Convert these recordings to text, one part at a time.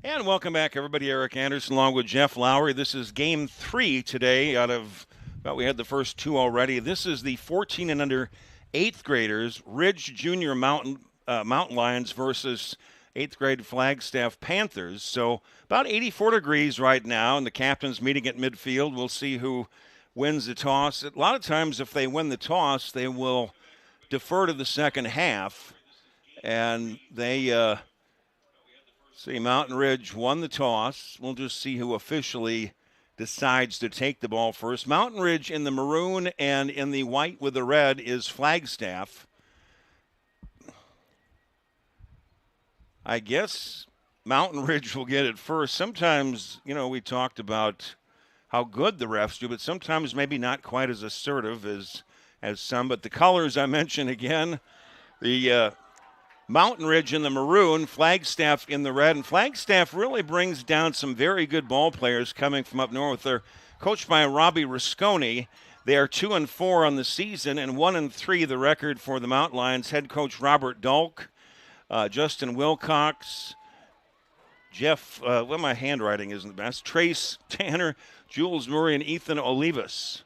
And welcome back, everybody. Eric Anderson along with Jeff Lowry. This is game 3 today out of, well, we had the first 2 already. This is the 14 and under 8th graders, Ridge Junior Mountain Lions versus 8th grade Flagstaff Panthers. So about 84 degrees right now, and the captains meeting at midfield. We'll see who wins the toss. A lot of times if they win the toss, they will defer to the second half, and they see, Mountain Ridge won the toss. We'll just see who officially decides to take the ball first. Mountain Ridge in the maroon and in the white with the red is Flagstaff. I guess Mountain Ridge will get it first. Sometimes, we talked about how good the refs do, but sometimes maybe not quite as assertive as some. But the colors I mentioned again, the Mountain Ridge in the maroon, Flagstaff in the red. And Flagstaff really brings down some very good ball players coming from up north. They're coached by Robbie Risconi. They are 2-4 on the season and 1-3 the record for the Mountain Lions. Head coach Robert Dahlk, Justin Wilcox, Jeff, my handwriting isn't the best, Trace Tanner, Jules Murray, and Ethan Olivas.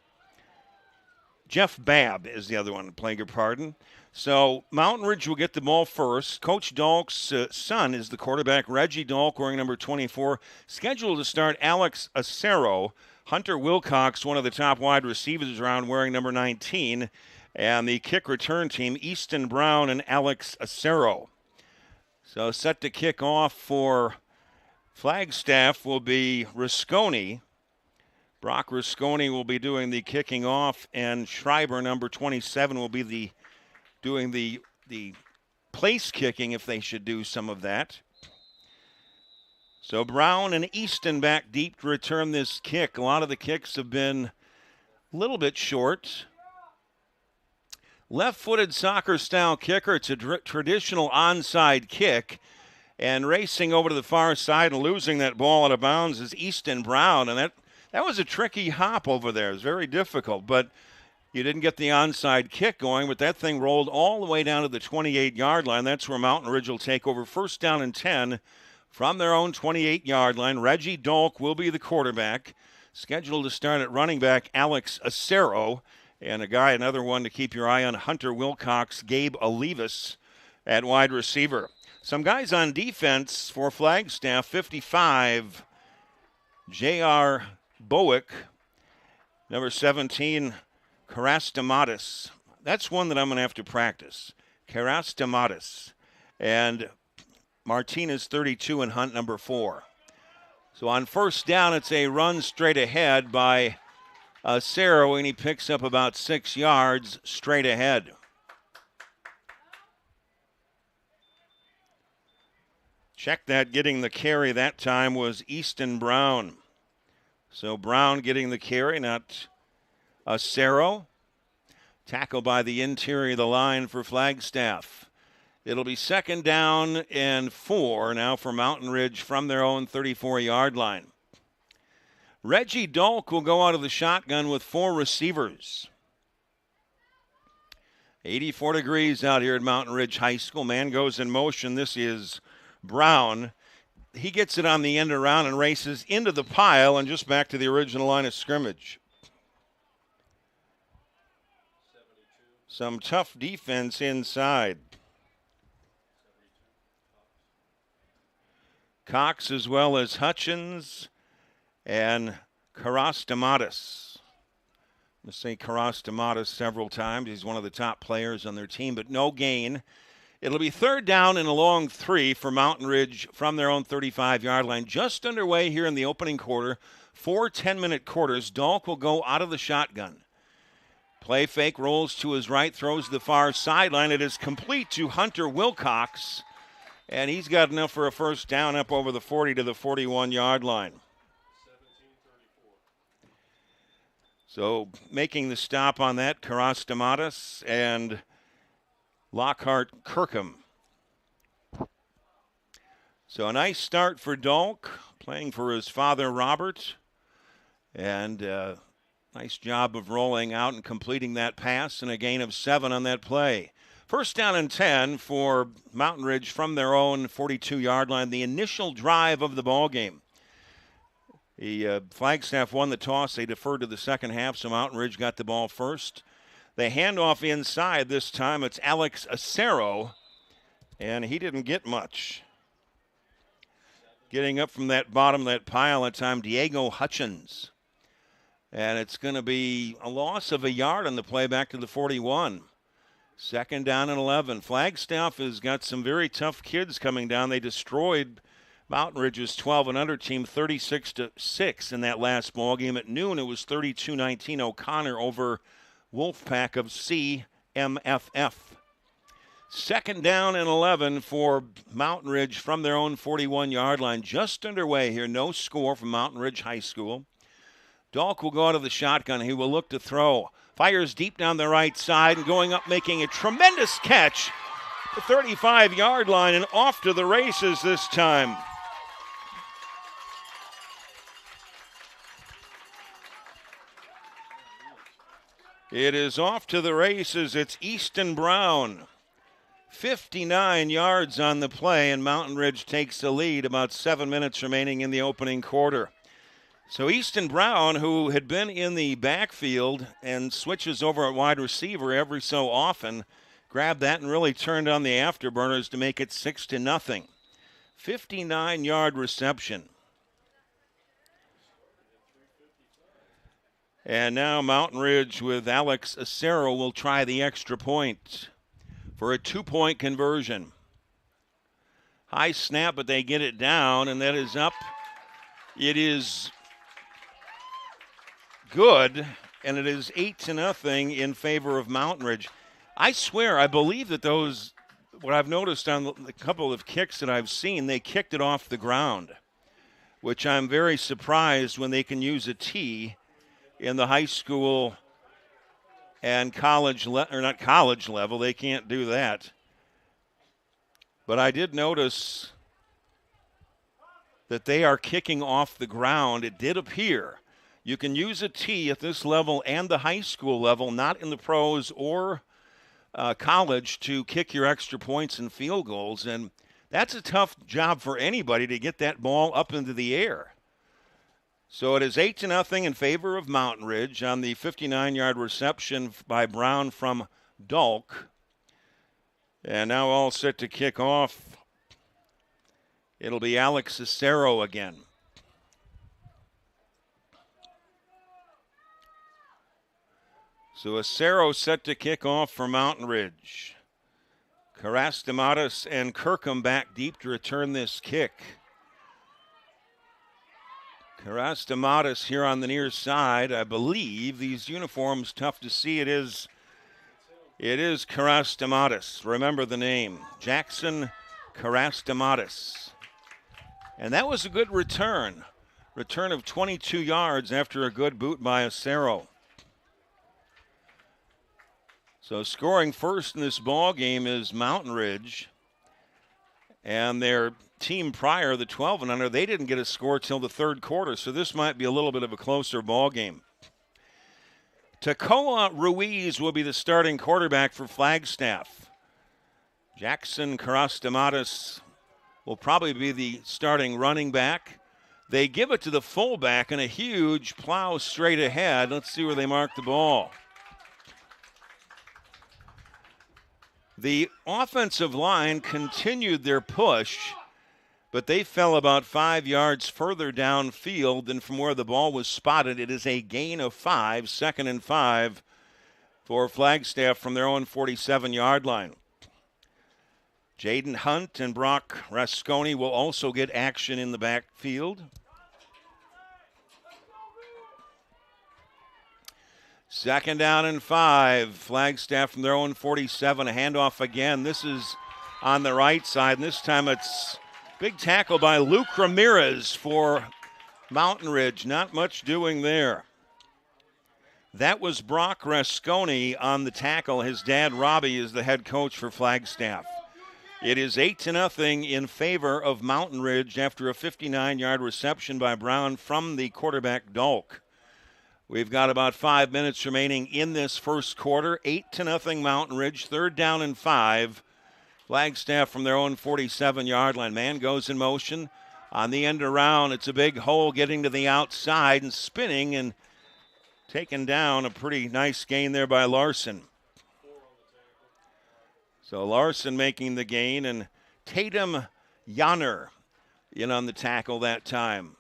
Jeff Babb is the other one, playing your pardon. So Mountain Ridge will get the ball first. Coach Dahlk's son is the quarterback, Reggie Dahlk, wearing number 24. Scheduled to start Alex Acero. Hunter Wilcox, one of the top wide receivers around, wearing number 19. And the kick return team, Easton Brown and Alex Acero. So set to kick off for Flagstaff will be Risconi. Brock Risconi will be doing the kicking off, and Schreiber, number 27, will be doing the place kicking if they should do some of that. So Brown and Easton back deep to return this kick. A lot of the kicks have been a little bit short. Left-footed soccer-style kicker. It's a traditional onside kick. And racing over to the far side and losing that ball out of bounds is Easton Brown. And that was a tricky hop over there. It was very difficult, but you didn't get the onside kick going, but that thing rolled all the way down to the 28-yard line. That's where Mountain Ridge will take over. First down and 10 from their own 28-yard line. Reggie Dahlk will be the quarterback. Scheduled to start at running back, Alex Acero. And another one to keep your eye on, Hunter Wilcox, Gabe Olivas at wide receiver. Some guys on defense for Flagstaff, 55, J.R. Bowick, number 17, Karastamatis. That's one that I'm going to have to practice. Karastamatis. And Martinez, 32, and Hunt, number 4. So on first down, it's a run straight ahead by Acero, and he picks up about 6 yards straight ahead. Check that, getting the carry that time was Easton Brown. So Brown getting the carry, not Acero. Tackle by the interior of the line for Flagstaff. It'll be second down and 4 now for Mountain Ridge from their own 34-yard line. Reggie Dahlk will go out of the shotgun with 4 receivers. 84 degrees out here at Mountain Ridge High School. Man goes in motion. This is Brown. He gets it on the end around and races into the pile and just back to the original line of scrimmage. Some tough defense inside. Cox as well as Hutchins and Karastamatis. I'm going to say Karastamatis several times. He's one of the top players on their team, but no gain. It'll be third down and a long 3 for Mountain Ridge from their own 35-yard line. Just underway here in the opening quarter. 4 10-minute quarters. Dahlk will go out of the shotgun. Play fake, rolls to his right, throws the far sideline. It is complete to Hunter Wilcox, and he's got enough for a first down up over the 40 to the 41-yard line. So making the stop on that, Karastamatis and Lockhart Kirkham. So a nice start for Dahlk, playing for his father, Robert. And nice job of rolling out and completing that pass, and a gain of 7 on that play. First down and 10 for Mountain Ridge from their own 42-yard line, the initial drive of the ball game. The Flagstaff won the toss. They deferred to the second half, so Mountain Ridge got the ball first. They hand off inside this time. It's Alex Acero, and he didn't get much. Getting up from that bottom of that pile at time, Diego Hutchins. And it's going to be a loss of a yard on the play back to the 41. Second down and 11. Flagstaff has got some very tough kids coming down. They destroyed Mountain Ridge's 12 and under team 36-6 in that last ball game. At noon, it was 32-19 O'Connor over Wolfpack of CMFF. Second down and 11 for Mountain Ridge from their own 41-yard line. Just underway here. No score from Mountain Ridge High School. Dalk will go out of the shotgun. He will look to throw. Fires deep down the right side and going up making a tremendous catch. The 35-yard line and off to the races this time. It is off to the races. It's Easton Brown. 59 yards on the play, and Mountain Ridge takes the lead. About 7 minutes remaining in the opening quarter. So Easton Brown, who had been in the backfield and switches over at wide receiver every so often, grabbed that and really turned on the afterburners to make it 6-0. 59-yard reception. And now Mountain Ridge with Alex Acero will try the extra point for a 2-point conversion. High snap, but they get it down, and that is up. It is good, and it is 8-0 in favor of Mountain Ridge. I swear, I believe that those, what I've noticed on the couple of kicks that I've seen, they kicked it off the ground, which I'm very surprised when they can use a tee in the high school and college, or not college level. They can't do that. But I did notice that they are kicking off the ground. It did appear. You can use a tee at this level and the high school level, not in the pros or college, to kick your extra points and field goals. And that's a tough job for anybody to get that ball up into the air. So it is 8-0 in favor of Mountain Ridge on the 59-yard reception by Brown from Dalk. And now all set to kick off. It'll be Alex Acero again. So Acero set to kick off for Mountain Ridge. Karastamatis and Kirkham back deep to return this kick. Karastamatis here on the near side. I believe these uniforms, tough to see. It is Karastamatis. Remember the name. Jackson Karastamatis. And that was a good return. Return of 22 yards after a good boot by Acero. So scoring first in this ball game is Mountain Ridge. And their team prior, the 12 and under, they didn't get a score till the third quarter. So this might be a little bit of a closer ball game. Takoa Ruiz will be the starting quarterback for Flagstaff. Jackson Karastamatis will probably be the starting running back. They give it to the fullback and a huge plow straight ahead. Let's see where they mark the ball. The offensive line continued their push, but they fell about 5 yards further downfield than from where the ball was spotted. It is a gain of 5, 2nd and 5 for Flagstaff from their own 47-yard line. Jaden Hunt and Brock Rasconi will also get action in the backfield. Second down and 5. Flagstaff from their own 47. A handoff again. This is on the right side. And this time it's big tackle by Luke Ramirez for Mountain Ridge. Not much doing there. That was Brock Rasconi on the tackle. His dad, Robbie, is the head coach for Flagstaff. It is 8-0 in favor of Mountain Ridge after a 59-yard reception by Brown from the quarterback, Dalk. We've got about 5 minutes remaining in this first quarter. 8-0 Mountain Ridge. 3rd down and 5. Flagstaff from their own 47-yard line. Man goes in motion. On the end around, it's a big hole getting to the outside and spinning and taken down. A pretty nice gain there by Larson. So Larson making the gain, and Tatum Yanner in on the tackle that time.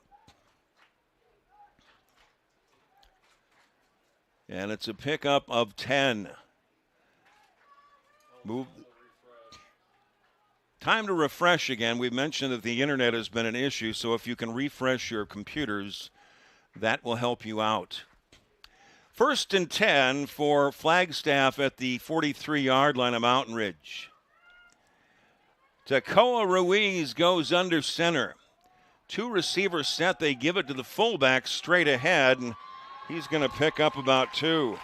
And it's a pickup of 10. Move. Time to refresh again. We've mentioned that the internet has been an issue, so if you can refresh your computers, that will help you out. 1st and 10 for Flagstaff at the 43-yard line of Mountain Ridge. Tekoa Ruiz goes under center. 2 receivers set. They give it to the fullback straight ahead, and he's going to pick up about 2.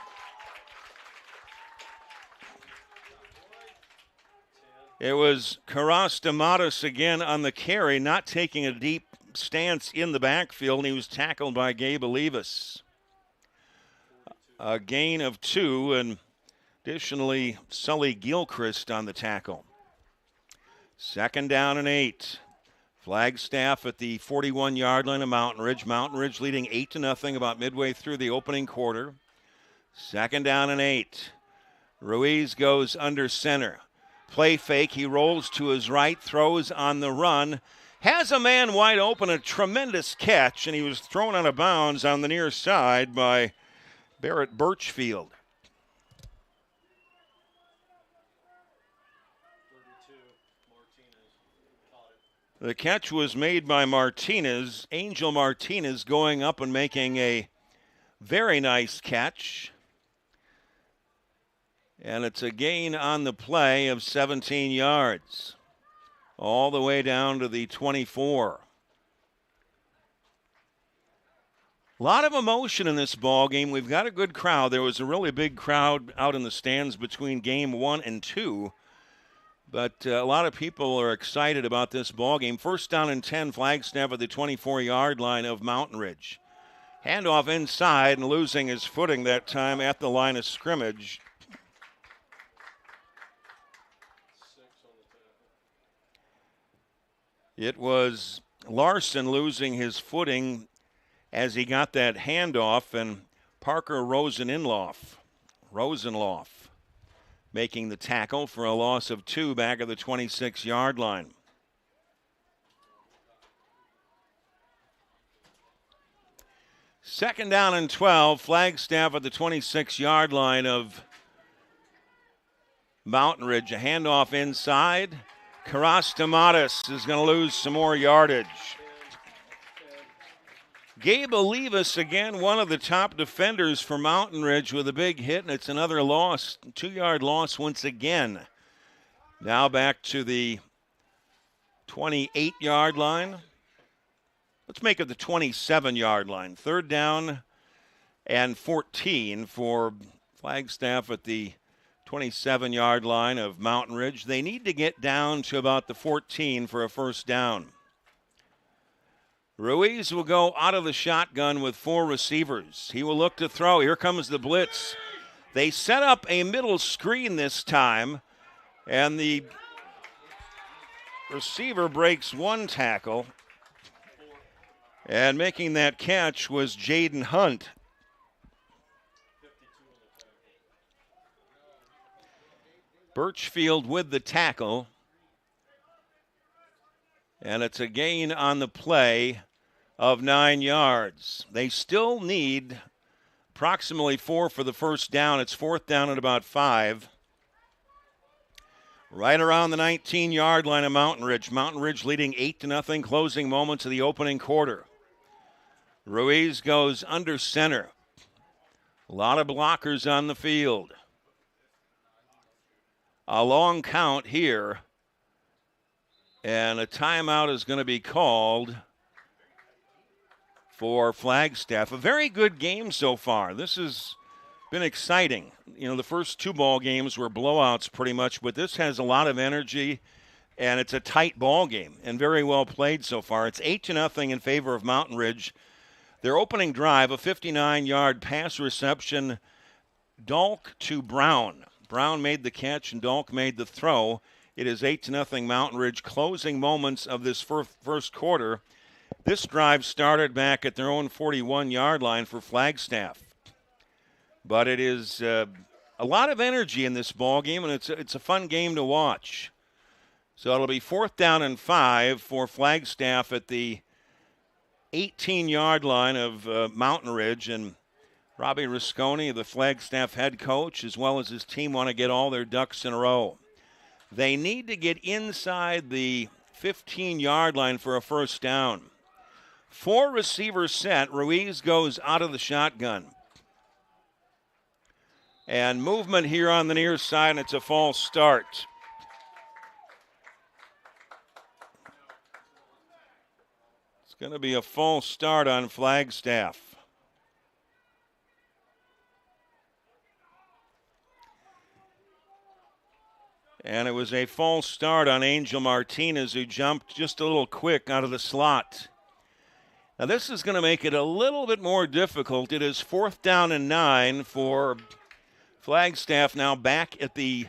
It was Karastamatis again on the carry, not taking a deep stance in the backfield, and he was tackled by Gabe Olivas. A gain of 2, and additionally, Sully Gilchrist on the tackle. 2nd down and 8. Flagstaff at the 41-yard line of Mountain Ridge. Mountain Ridge leading 8-0 about midway through the opening quarter. 2nd down and 8. Ruiz goes under center. Play fake. He rolls to his right, throws on the run. Has a man wide open, a tremendous catch, and he was thrown out of bounds on the near side by Barrett Birchfield. The catch was made by Martinez. Angel Martinez going up and making a very nice catch. And it's a gain on the play of 17 yards. All the way down to the 24. A lot of emotion in this ball game. We've got a good crowd. There was a really big crowd out in the stands between game 1 and 2. But a lot of people are excited about this ball game. 1st down and 10, Flagstaff at the 24-yard line of Mountain Ridge. Handoff inside and losing his footing that time at the line of scrimmage. It was Larson losing his footing as he got that handoff, and Parker Rosenloff making the tackle for a loss of 2 back at the 26-yard line. Second down and 12, Flagstaff at the 26-yard line of Mountain Ridge. A handoff inside. Karastamatis is going to lose some more yardage. Gabe Olivas, again, one of the top defenders for Mountain Ridge with a big hit, and it's another loss, 2-yard loss once again. Now back to the 28-yard line. Let's make it the 27-yard line. 3rd down and 14 for Flagstaff at the 27-yard line of Mountain Ridge. They need to get down to about the 14 for a 1st down. Ruiz will go out of the shotgun with 4 receivers. He will look to throw. Here comes the blitz. They set up a middle screen this time, and the receiver breaks 1 tackle. And making that catch was Jaden Hunt. Birchfield with the tackle. And it's a gain on the play of 9 yards. They still need approximately 4 for the 1st down. It's 4th down at about 5. Right around the 19-yard line of Mountain Ridge. Mountain Ridge leading 8-0, closing moments of the opening quarter. Ruiz goes under center. A lot of blockers on the field. A long count here. And a timeout is going to be called for Flagstaff. A very good game so far. This has been exciting. You know, the first 2 ball games were blowouts pretty much, but this has a lot of energy, and it's a tight ball game and very well played so far. It's 8-0 in favor of Mountain Ridge. Their opening drive, a 59-yard pass reception, Dalk to Brown. Brown made the catch and Dalk made the throw. It is 8-0 Mountain Ridge. Closing moments of this first quarter. This drive started back at their own 41-yard line for Flagstaff. But it is a lot of energy in this ball game, and it's a fun game to watch. So it'll be 4th down and 5 for Flagstaff at the 18-yard line of Mountain Ridge. And Robbie Risconi, the Flagstaff head coach, as well as his team, want to get all their ducks in a row. They need to get inside the 15-yard line for a first down. 4 receivers set. Ruiz goes out of the shotgun. And movement here on the near side, and it's a false start. It's going to be a false start on Flagstaff. And it was a false start on Angel Martinez, who jumped just a little quick out of the slot. Now this is going to make it a little bit more difficult. It is 4th down and 9 for Flagstaff, now back at the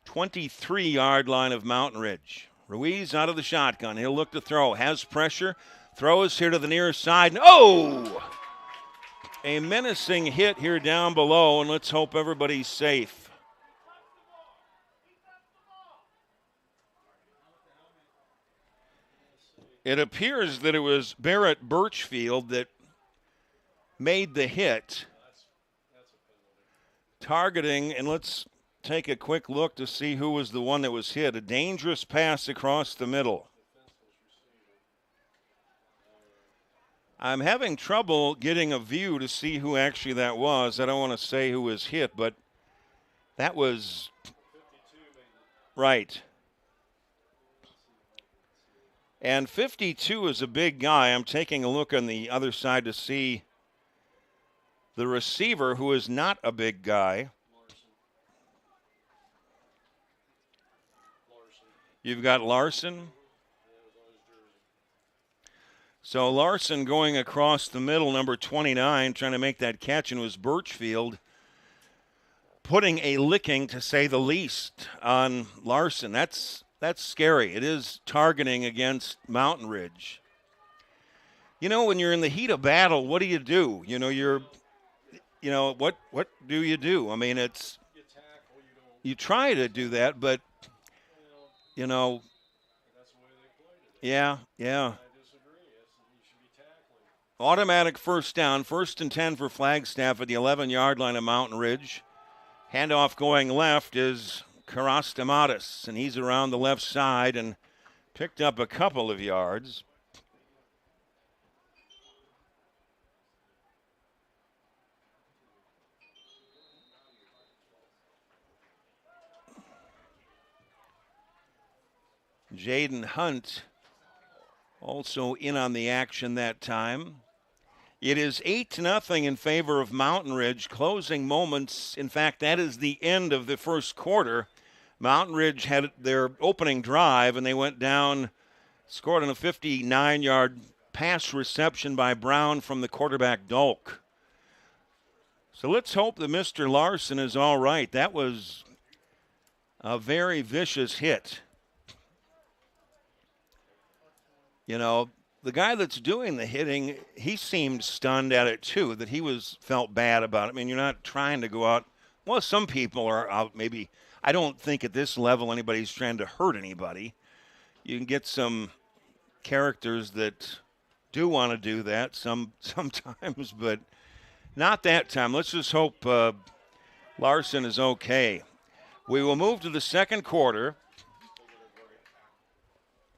23-yard line of Mountain Ridge. Ruiz out of the shotgun. He'll look to throw. Has pressure. Throws here to the near side. Oh! A menacing hit here down below, and let's hope everybody's safe. It appears that it was Barrett Birchfield that made the hit. Targeting, and let's take a quick look to see who was the one that was hit. A dangerous pass across the middle. I'm having trouble getting a view to see who actually that was. I don't want to say who was hit, but that was right. And 52 is a big guy. I'm taking a look on the other side to see the receiver, who is not a big guy. You've got Larson. So Larson going across the middle, number 29, trying to make that catch, and was Birchfield putting a licking, to say the least, on Larson. That's scary. It is targeting against Mountain Ridge. You know, when you're in the heat of battle, what do? What do you do? I mean, you try to do that, but, yeah. Automatic first down, 1st and 10 for Flagstaff at the 11-yard line of Mountain Ridge. Handoff going left is Karastamatis, and he's around the left side and picked up a couple of yards. Jaden Hunt also in on the action that time. It is 8-0 in favor of Mountain Ridge. Closing moments. In fact, that is the end of the first quarter. Mountain Ridge had their opening drive, and they went down, scored on a 59-yard pass reception by Brown from the quarterback, Dalk. So let's hope that Mr. Larson is all right. That was a very vicious hit. The guy that's doing the hitting, he seemed stunned at it too, that he felt bad about it. I mean, you're not trying to go out. Well, some people are out maybe. I don't think at this level anybody's trying to hurt anybody. You can get some characters that do want to do that sometimes, but not that time. Let's just hope Larson is okay. We will move to the second quarter.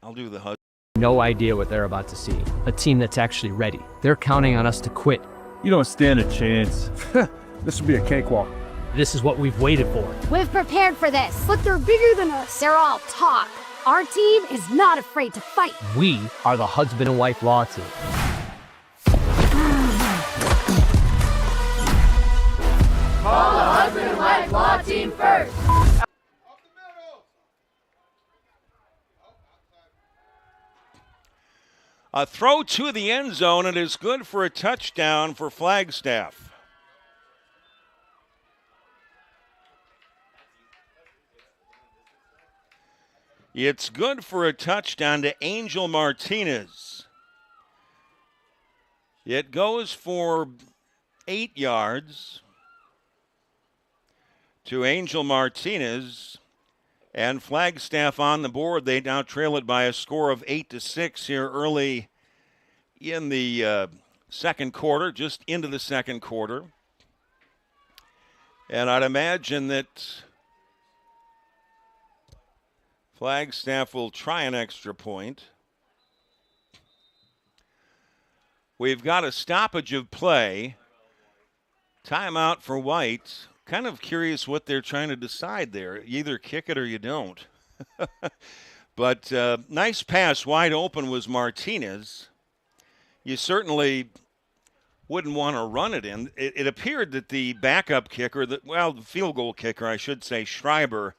I'll do the husband. No idea what they're about to see. A team that's actually ready. They're counting on us to quit. You don't stand a chance. This will be a cakewalk. This is what we've waited for. We've prepared for this. But they're bigger than us. They're all talk. Our team is not afraid to fight. We are the husband and wife law team. Call the husband and wife law team first. A throw to the end zone. It is good for a touchdown for Flagstaff. It's good for a touchdown to Angel Martinez. It goes for 8 yards to Angel Martinez. And Flagstaff on the board. They now trail it by a score of 8-6 here early in the second quarter, just into the second quarter. And I'd imagine that Flagstaff will try an extra point. We've got a stoppage of play. Timeout for White. Kind of curious what they're trying to decide there. You either kick it or you don't. But nice pass wide open was Martinez. You certainly wouldn't want to run it in. It appeared that the backup kicker, the field goal kicker, I should say, Schreiber,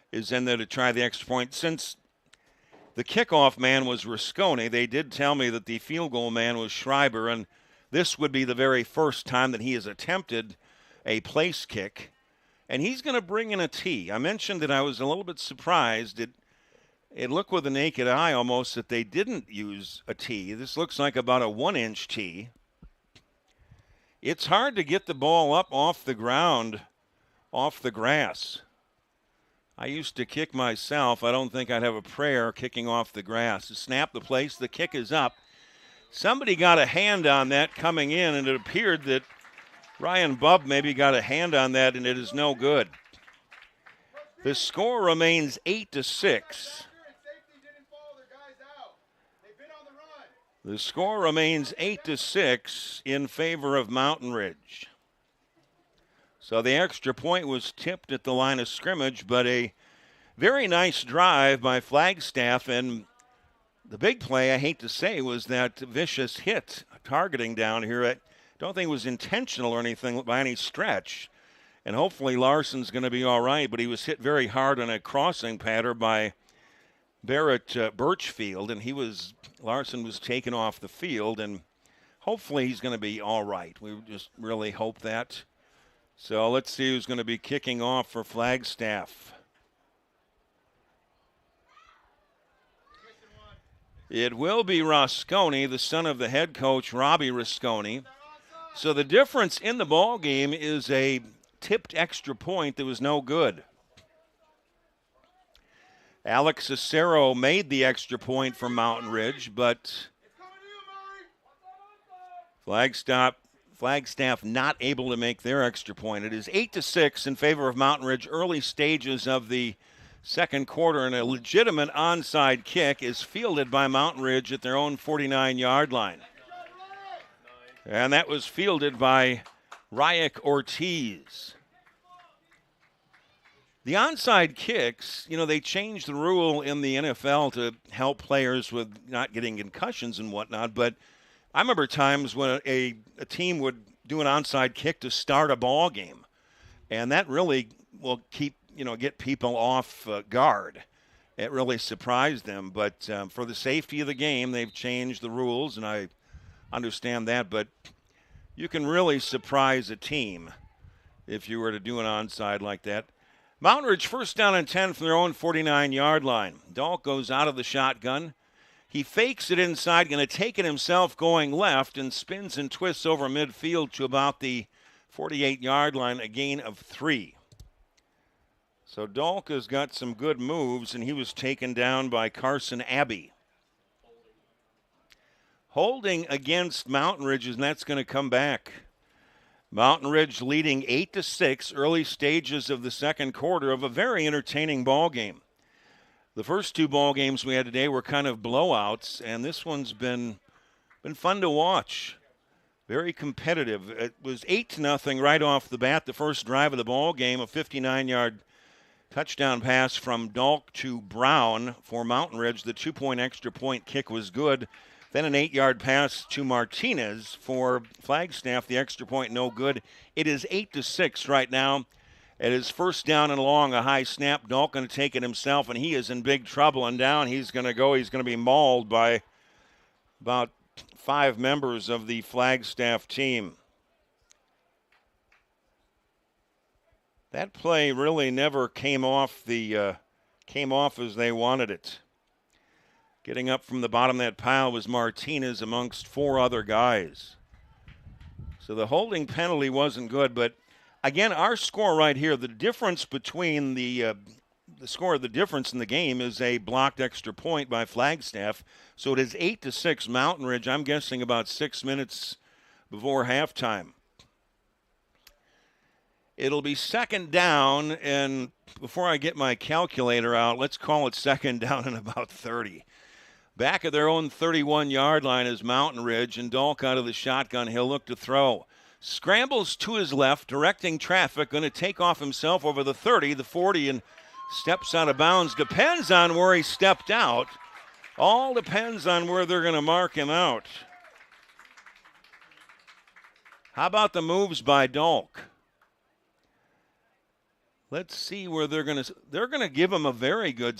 is in there to try the extra point. Since the kickoff man was Risconi, they did tell me that the field goal man was Schreiber, and this would be the very first time that he has attempted a place kick, and he's going to bring in a tee. I mentioned that I was a little bit surprised. It looked with the naked eye almost that they didn't use a tee. This looks like about a 1-inch tee. It's hard to get the ball up off the ground, off the grass. I used to kick myself. I don't think I'd have a prayer kicking off the grass. To snap the place, the kick is up. Somebody got a hand on that coming in, and it appeared that Ryan Bubb maybe got a hand on that, and it is no good. The score remains 8-6. The score remains 8-6 in favor of Mountain Ridge. So the extra point was tipped at the line of scrimmage, but a very nice drive by Flagstaff. And the big play, I hate to say, was that vicious hit targeting down here. I don't think it was intentional or anything by any stretch. And hopefully Larson's going to be all right, but he was hit very hard on a crossing pattern by Barrett Birchfield, and Larson was taken off the field, and hopefully he's going to be all right. We just really hope that. So let's see who's going to be kicking off for Flagstaff. It will be Rasconi, the son of the head coach, Robbie Rasconi. So the difference in the ball game is a tipped extra point that was no good. Alex Cicero made the extra point for Mountain Ridge, but Flagstaff not able to make their extra point. It is 8-6 in favor of Mountain Ridge. Early stages of the second quarter, and a legitimate onside kick is fielded by Mountain Ridge at their own 49-yard line. And that was fielded by Ryak Ortiz. The onside kicks, they changed the rule in the NFL to help players with not getting concussions and whatnot, but I remember times when a team would do an onside kick to start a ball game, and that really will get people off guard. It really surprised them, but for the safety of the game, they've changed the rules, and I understand that, but you can really surprise a team if you were to do an onside like that. Mountain Ridge first down and 10 from their own 49-yard line. Dahlk goes out of the shotgun. He fakes it inside, going to take it himself going left, and spins and twists over midfield to about the 48-yard line, a gain of 3. So Dahlk has got some good moves, and he was taken down by Carson Abbey. Holding against Mountain Ridge, and that's going to come back. Mountain Ridge leading 8-6, early stages of the second quarter of a very entertaining ball game. The first two ball games we had today were kind of blowouts, and this one's been fun to watch. Very competitive. It was 8-0 right off the bat. The first drive of the ball game, a 59-yard touchdown pass from Dahlk to Brown for Mountain Ridge. The 2-point extra point kick was good. Then an 8-yard pass to Martinez for Flagstaff. The extra point no good. It is 8-6 right now. It is first down and long, a high snap. Dahlk going to take it himself, and he is in big trouble. And down he's going to go. He's going to be mauled by about 5 members of the Flagstaff team. That play really never came off as they wanted it. Getting up from the bottom of that pile was Martinez amongst 4 other guys. So the holding penalty wasn't good, but again, our score right here, the difference between the score of the difference in the game is a blocked extra point by Flagstaff. So it is 8-6 Mountain Ridge. I'm guessing about 6 minutes before halftime. It'll be second down, and before I get my calculator out, let's call it second down and about 30. Back at their own 31-yard line is Mountain Ridge, and Dolk out of the shotgun. He'll look to throw. Scrambles to his left, directing traffic, going to take off himself over the 30, the 40, and steps out of bounds. Depends on where he stepped out. All depends on where they're going to mark him out. How about the moves by Dolk? Let's see where they're going to give him a very good,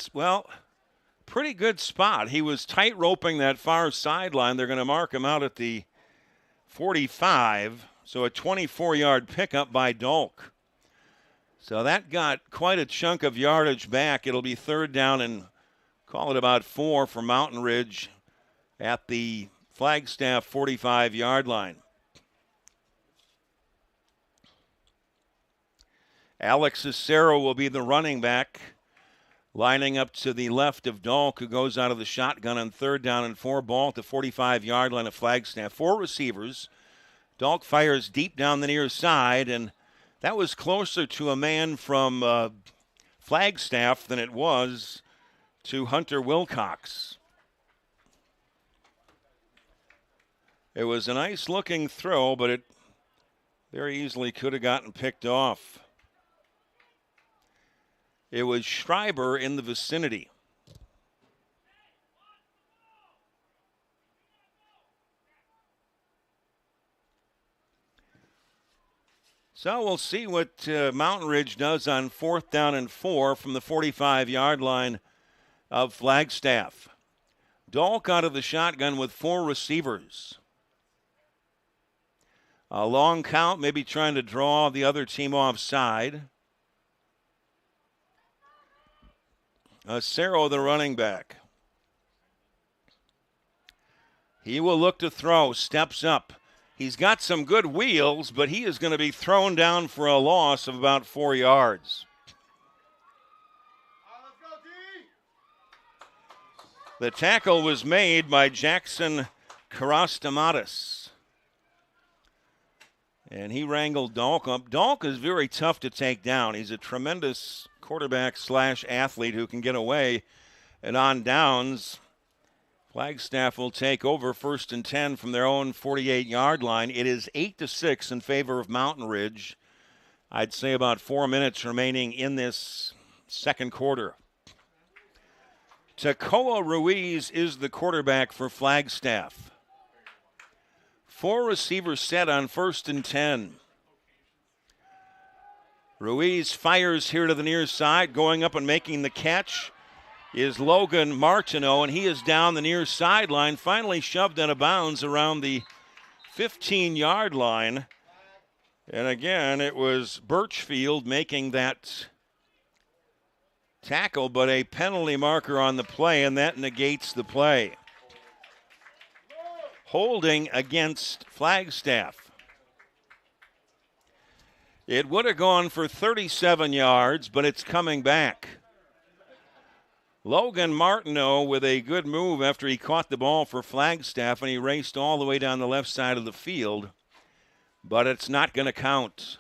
pretty good spot. He was tight roping that far sideline. They're going to mark him out at the 45, so a 24-yard pickup by Dolk. So that got quite a chunk of yardage back. It'll be third down and call it about 4 for Mountain Ridge at the Flagstaff 45-yard line. Alex Cicero will be the running back, lining up to the left of Dolk, who goes out of the shotgun on third down and 4. Ball at the 45-yard line of Flagstaff. 4 receivers. Dolk fires deep down the near side, and that was closer to a man from Flagstaff than it was to Hunter Wilcox. It was a nice-looking throw, but it very easily could have gotten picked off. It was Schreiber in the vicinity. So we'll see what Mountain Ridge does on fourth down and 4 from the 45-yard line of Flagstaff. Dolk out of the shotgun with 4 receivers. A long count, maybe trying to draw the other team offside. Cero, the running back. He will look to throw, steps up. He's got some good wheels, but he is going to be thrown down for a loss of about 4 yards. The tackle was made by Jackson Karastamatis. And he wrangled Dolk up. Dolk is very tough to take down. He's a tremendous quarterback / athlete who can get away. And on downs, Flagstaff will take over first and 10 from their own 48-yard line. It is 8-6 in favor of Mountain Ridge. I'd say about 4 minutes remaining in this second quarter. Tacoa Ruiz is the quarterback for Flagstaff. 4 receivers set on first and 10. Ruiz fires here to the near side. Going up and making the catch is Logan Martineau, and he is down the near sideline, finally shoved out of bounds around the 15-yard line. And again, it was Birchfield making that tackle, but a penalty marker on the play, and that negates the play. Holding against Flagstaff. It would have gone for 37 yards, but it's coming back. Logan Martineau with a good move after he caught the ball for Flagstaff, and he raced all the way down the left side of the field, but it's not going to count.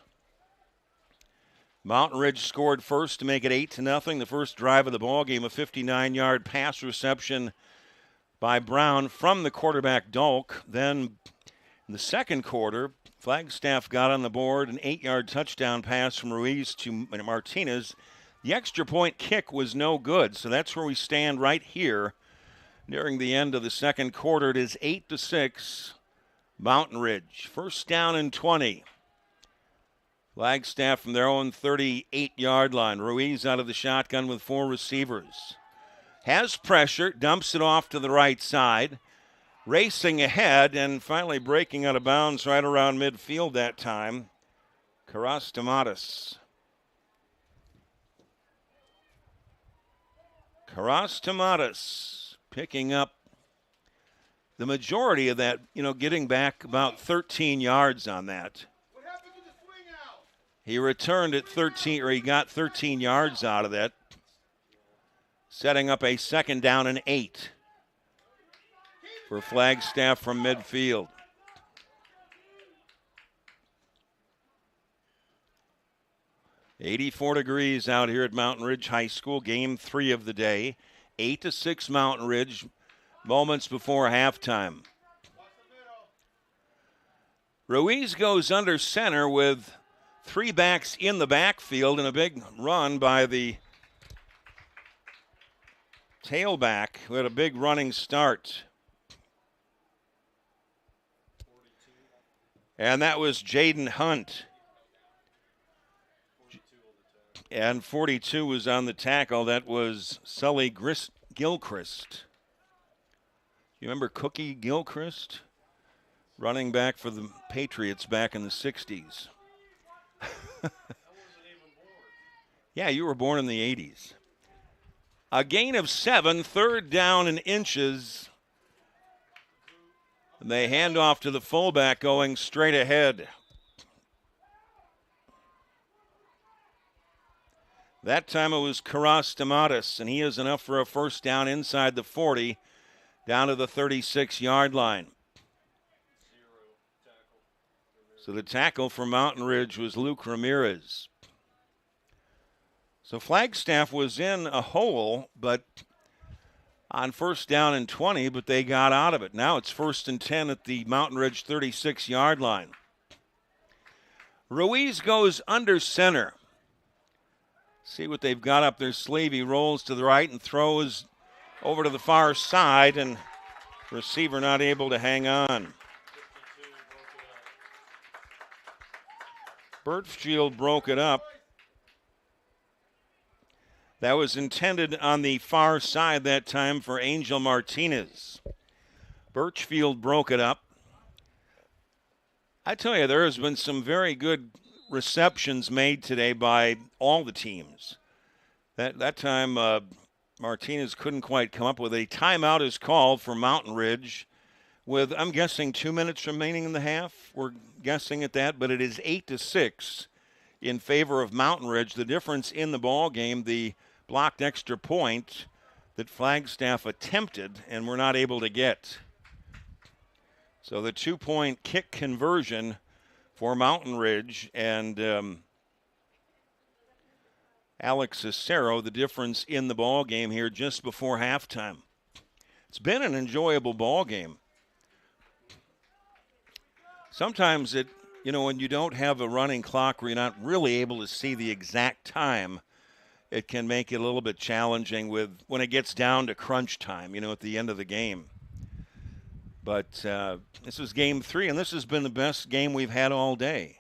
Mountain Ridge scored first to make it 8-0. The first drive of the ball game, a 59-yard pass reception by Brown from the quarterback Dolk. Then in the second quarter, Flagstaff got on the board, an 8-yard touchdown pass from Ruiz to Martinez. The extra point kick was no good, so that's where we stand right here nearing the end of the second quarter. It is 8-6, Mountain Ridge. First down and 20. Flagstaff from their own 38-yard line. Ruiz out of the shotgun with 4 receivers. Has pressure, dumps it off to the right side. racing ahead and finally breaking out of bounds right around midfield that time. Karastamatis. Karastamatis picking up the majority of that, getting back about 13 yards on that. He returned at 13, or he got 13 yards out of that, setting up a 2nd down and 8 for Flagstaff from midfield. "84 degrees out here at Mountain Ridge High School. Game 3 of the day. 8-6 Mountain Ridge, moments before halftime. Ruiz goes under center with 3 backs in the backfield and a big run by the tailback who had a big running start. And that was Jaden Hunt. And 42 was on the tackle. That was Sully Gilchrist. You remember Cookie Gilchrist? Running back for the Patriots back in the 60s. Yeah, you were born in the 80s. A gain of 7, 3rd down and inches. And they hand off to the fullback going straight ahead. That time it was Karastamatis, and he is enough for a 1st down inside the 40, down to the 36-yard line. So the tackle for Mountain Ridge was Luke Ramirez. So Flagstaff was in a hole, but on 1st down and 20, but they got out of it. Now it's 1st and 10 at the Mountain Ridge 36-yard line. Ruiz goes under center. See what they've got up their sleeve. He rolls to the right and throws over to the far side, and receiver not able to hang on. Birchfield broke it up. That was intended on the far side that time for Angel Martinez. Birchfield broke it up. I tell you, there has been some very good receptions made today by all the teams. That time, Martinez couldn't quite come up with a timeout is called for Mountain Ridge with, I'm guessing, 2 minutes remaining in the half. We're guessing at that, but it is 8-6 in favor of Mountain Ridge. The difference in the ball game, the blocked extra point that Flagstaff attempted and were not able to get. So the 2-point kick conversion for Mountain Ridge, and Alex Cicero, the difference in the ball game here just before halftime. It's been an enjoyable ball game. Sometimes when you don't have a running clock where you're not really able to see the exact time, it can make it a little bit challenging when it gets down to crunch time, at the end of the game. But this is game 3, and this has been the best game we've had all day.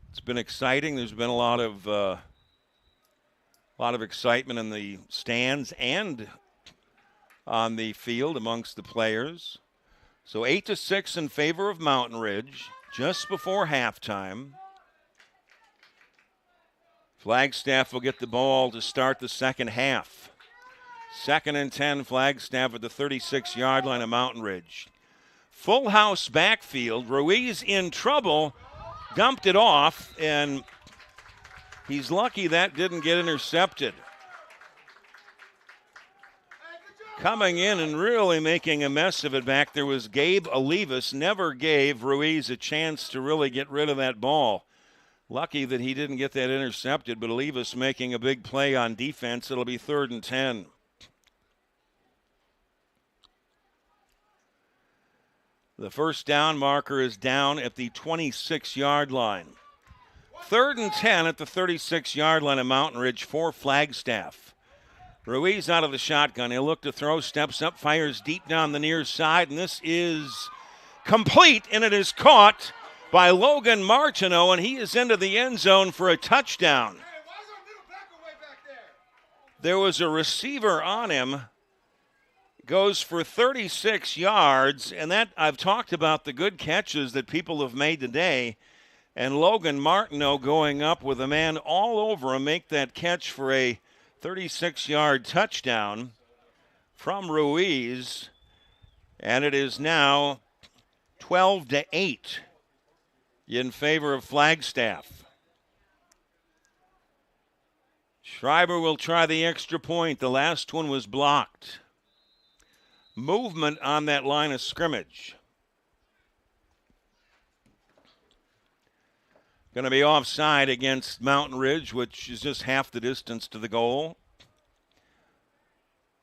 It's been exciting. There's been a lot of excitement in the stands and on the field amongst the players. So 8-6 in favor of Mountain Ridge just before halftime. Flagstaff will get the ball to start the second half. 2nd and 10, Flagstaff at the 36-yard line of Mountain Ridge. Full house backfield. Ruiz in trouble, dumped it off, and he's lucky that didn't get intercepted. Coming in and really making a mess of it back there was Gabe Olivas. Never gave Ruiz a chance to really get rid of that ball. Lucky that he didn't get that intercepted, but Olivas making a big play on defense. It'll be 3rd and 10. The 1st down marker is down at the 26-yard line. 3rd and 10 at the 36-yard line of Mountain Ridge for Flagstaff. Ruiz out of the shotgun. He'll look to throw, steps up, fires deep down the near side, and this is complete, and it is caught by Logan Martineau, and he is into the end zone for a touchdown. There was a receiver on him. goes for 36 yards, and that I've talked about the good catches that people have made today. And Logan Martineau going up with a man all over him, make that catch for a 36-yard touchdown from Ruiz. And it is now 12-8 in favor of Flagstaff. Schreiber will try the extra point. The last one was blocked. Movement on that line of scrimmage. Going to be offside against Mountain Ridge, which is just half the distance to the goal.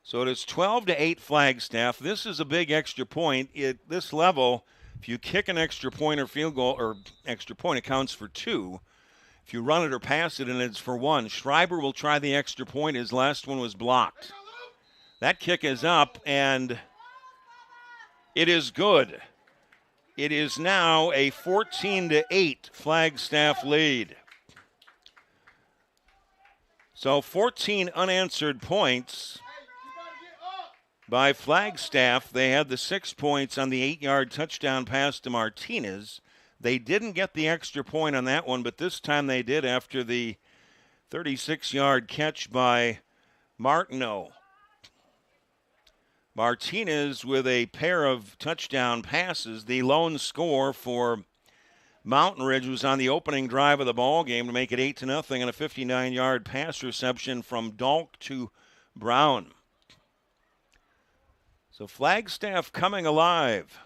So it is 12-8 Flagstaff. This is a big extra point. At this level, if you kick an extra point or field goal or extra point, it counts for 2. If you run it or pass it, and it's for 1. Schreiber will try the extra point. His last one was blocked. That kick is up, and it is good. It is now a 14-8 Flagstaff lead. So 14 unanswered points by Flagstaff. They had the 6 points on the 8-yard touchdown pass to Martinez. They didn't get the extra point on that one, but this time they did after the 36-yard catch by Martineau. Martinez with a pair of touchdown passes. The lone score for Mountain Ridge was on the opening drive of the ball game to make it 8-0, and a 59-yard pass reception from Dalk to Brown. So Flagstaff coming alive.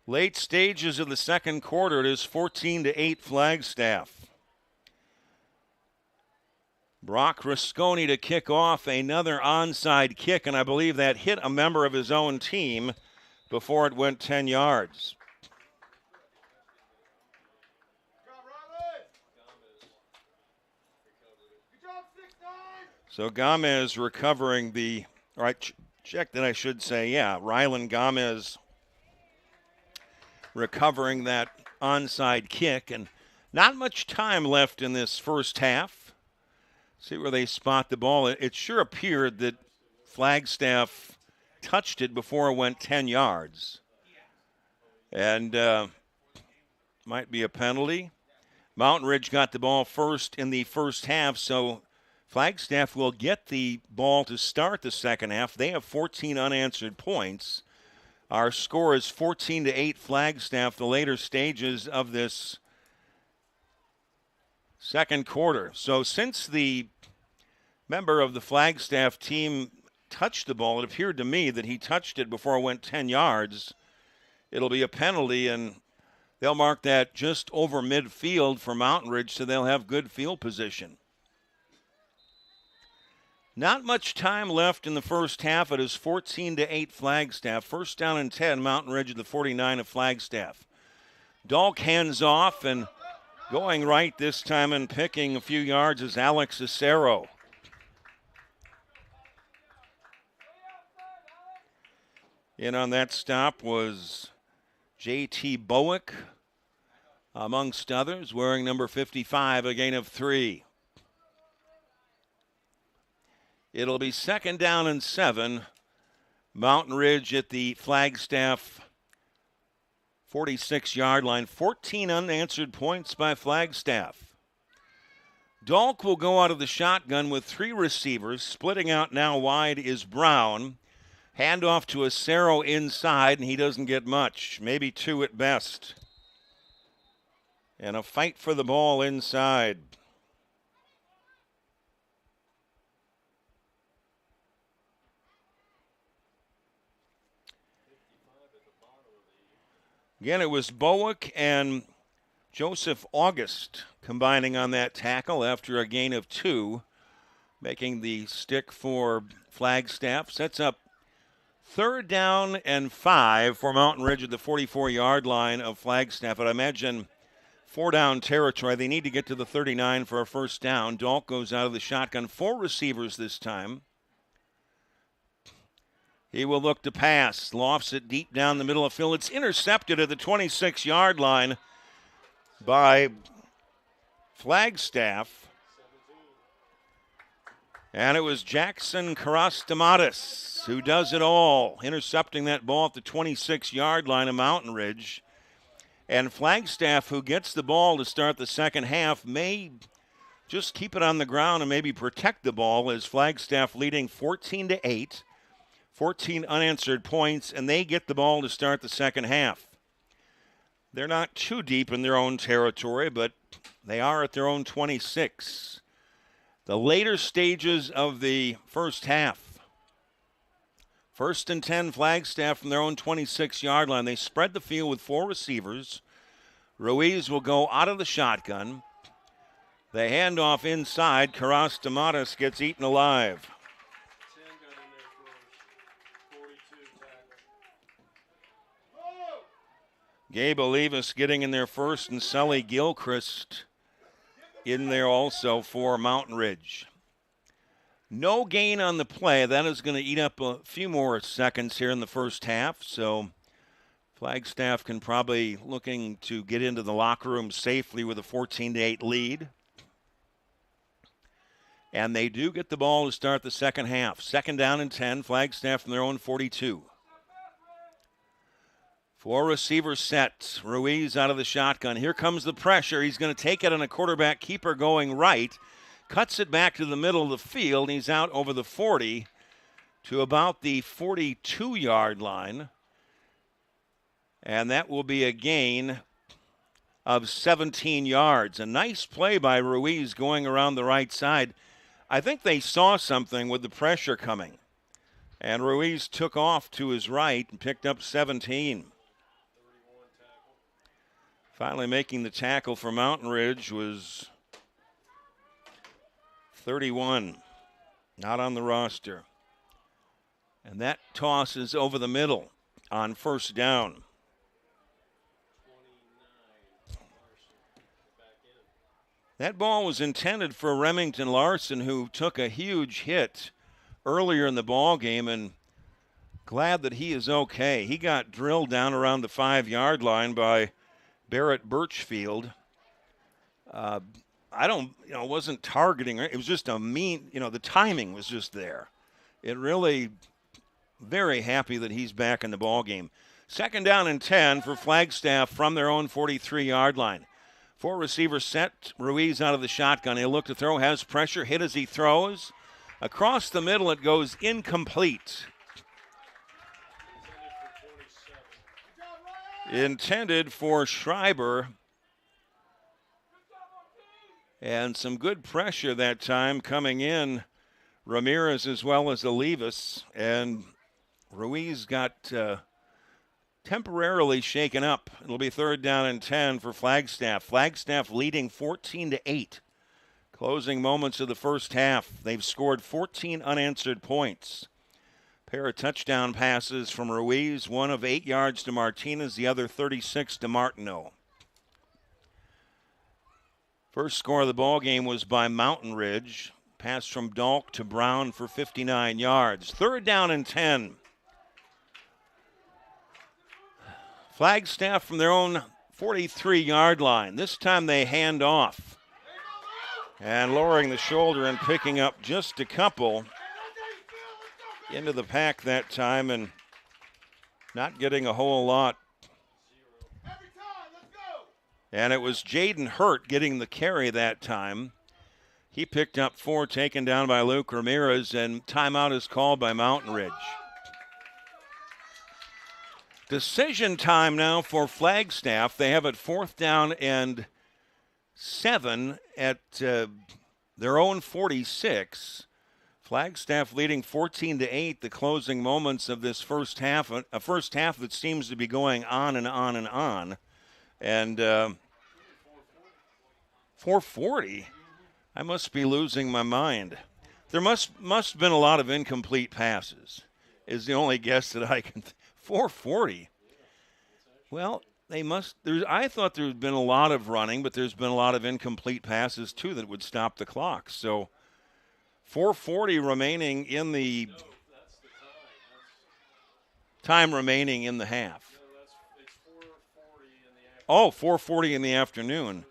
Late stages of the second quarter, it is 14-8 Flagstaff. Brock Rasconi to kick off another onside kick, and I believe that hit a member of his own team before it went 10 yards. So Gomez recovering the, all right, check that I should say, yeah, Rylan Gomez recovering that onside kick, and not much time left in this first half. See where they spot the ball. It sure appeared that Flagstaff touched it before it went 10 yards. And might be a penalty. Mountain Ridge got the ball first in the first half, so Flagstaff will get the ball to start the second half. They have 14 unanswered points. Our score is 14-8 Flagstaff, the later stages of this second quarter. So since the member of the Flagstaff team touched the ball, it appeared to me that he touched it before it went 10 yards. It'll be a penalty, and they'll mark that just over midfield for Mountain Ridge, so they'll have good field position. Not much time left in the first half. It is 14-8 Flagstaff. First down and 10, Mountain Ridge at the 49 of Flagstaff. Dalk hands off, and going right this time and picking a few yards is Alex Acero. In on that stop was J.T. Bowick, amongst others, wearing number 55, a gain of 3. It'll be second down and 7. Mountain Ridge at the Flagstaff 46-yard line. 14 unanswered points by Flagstaff. Dalk will go out of the shotgun with 3 receivers. Splitting out now wide is Brown. Handoff to Acero inside, and he doesn't get much. Maybe 2 at best. And a fight for the ball inside. Again, it was Bowick and Joseph August combining on that tackle after a gain of 2, making the stick for Flagstaff. Sets up third down and 5 for Mountain Ridge at the 44-yard line of Flagstaff. But I imagine 4-down territory. They need to get to the 39 for a first down. Dalk goes out of the shotgun. 4 receivers this time. He will look to pass. Lofts it deep down the middle of field. It's intercepted at the 26-yard line by Flagstaff. And it was Jackson Karastamatis who does it all, intercepting that ball at the 26-yard line of Mountain Ridge. And Flagstaff, who gets the ball to start the second half, may just keep it on the ground and maybe protect the ball, as Flagstaff leading 14-8, 14 unanswered points, and they get the ball to start the second half. They're not too deep in their own territory, but they are at their own 26. The later stages of the first half. 1st and 10, Flagstaff from their own 26-yard line. They spread the field with 4 receivers. Ruiz will go out of the shotgun. The handoff inside. Karastamatis gets eaten alive. Gabe Olivas getting in there first, and Sully Gilchrist in there also for Mountain Ridge. No gain on the play. That is going to eat up a few more seconds here in the first half. So Flagstaff can probably looking to get into the locker room safely with a 14-8 lead. And they do get the ball to start the second half. 2nd down and 10, Flagstaff from their own 42. 4 receivers set. Ruiz out of the shotgun. Here comes the pressure. He's going to take it on a quarterback keeper going right. Cuts it back to the middle of the field. He's out over the 40 to about the 42-yard line. And that will be a gain of 17 yards. A nice play by Ruiz going around the right side. I think they saw something with the pressure coming. And Ruiz took off to his right and picked up 17. Finally making the tackle for Mountain Ridge was 31, not on the roster. And that toss is over the middle on 1st down. That ball was intended for Remington Larson, who took a huge hit earlier in the ball game, and glad that he is okay. He got drilled down around the 5-yard line by Barrett Birchfield. Wasn't targeting her. It was just the timing was just there. It really, very happy that he's back in the ball game. 2nd down and 10 for Flagstaff from their own 43-yard line. 4 receivers set. Ruiz out of the shotgun. He'll look to throw, has pressure, hit as he throws. Across the middle, it goes incomplete. Intended for Schreiber. And some good pressure that time coming in. Ramirez as well as Olivas. And Ruiz got temporarily shaken up. It'll be 3rd down and 10 for Flagstaff. Flagstaff leading 14-8. Closing moments of the first half. They've scored 14 unanswered points. Pair of touchdown passes from Ruiz, one of 8 yards to Martinez, the other 36 to Martineau. First score of the ball game was by Mountain Ridge. Pass from Dalk to Brown for 59 yards. 3rd down and 10. Flagstaff from their own 43-yard line. This time they hand off. And lowering the shoulder and picking up just a couple into the pack that time, and not getting a whole lot. And it was Jaden Hurt getting the carry that time. He picked up 4, taken down by Luke Ramirez, and timeout is called by Mountain Ridge. Decision time now for Flagstaff. They have it 4th down and 7 at their own 46. Flagstaff leading 14-8, the closing moments of this first half, a first half that seems to be going on and on and on. And 440, I must be losing my mind. There must have been a lot of incomplete passes, is the only guess that I can. 440. Well, they must. I thought there had been a lot of running, but there's been a lot of incomplete passes too that would stop the clock. So 4:40 remaining in the time remaining in the half. It's 4:40 in the afternoon. Oh, 4:40 in the afternoon.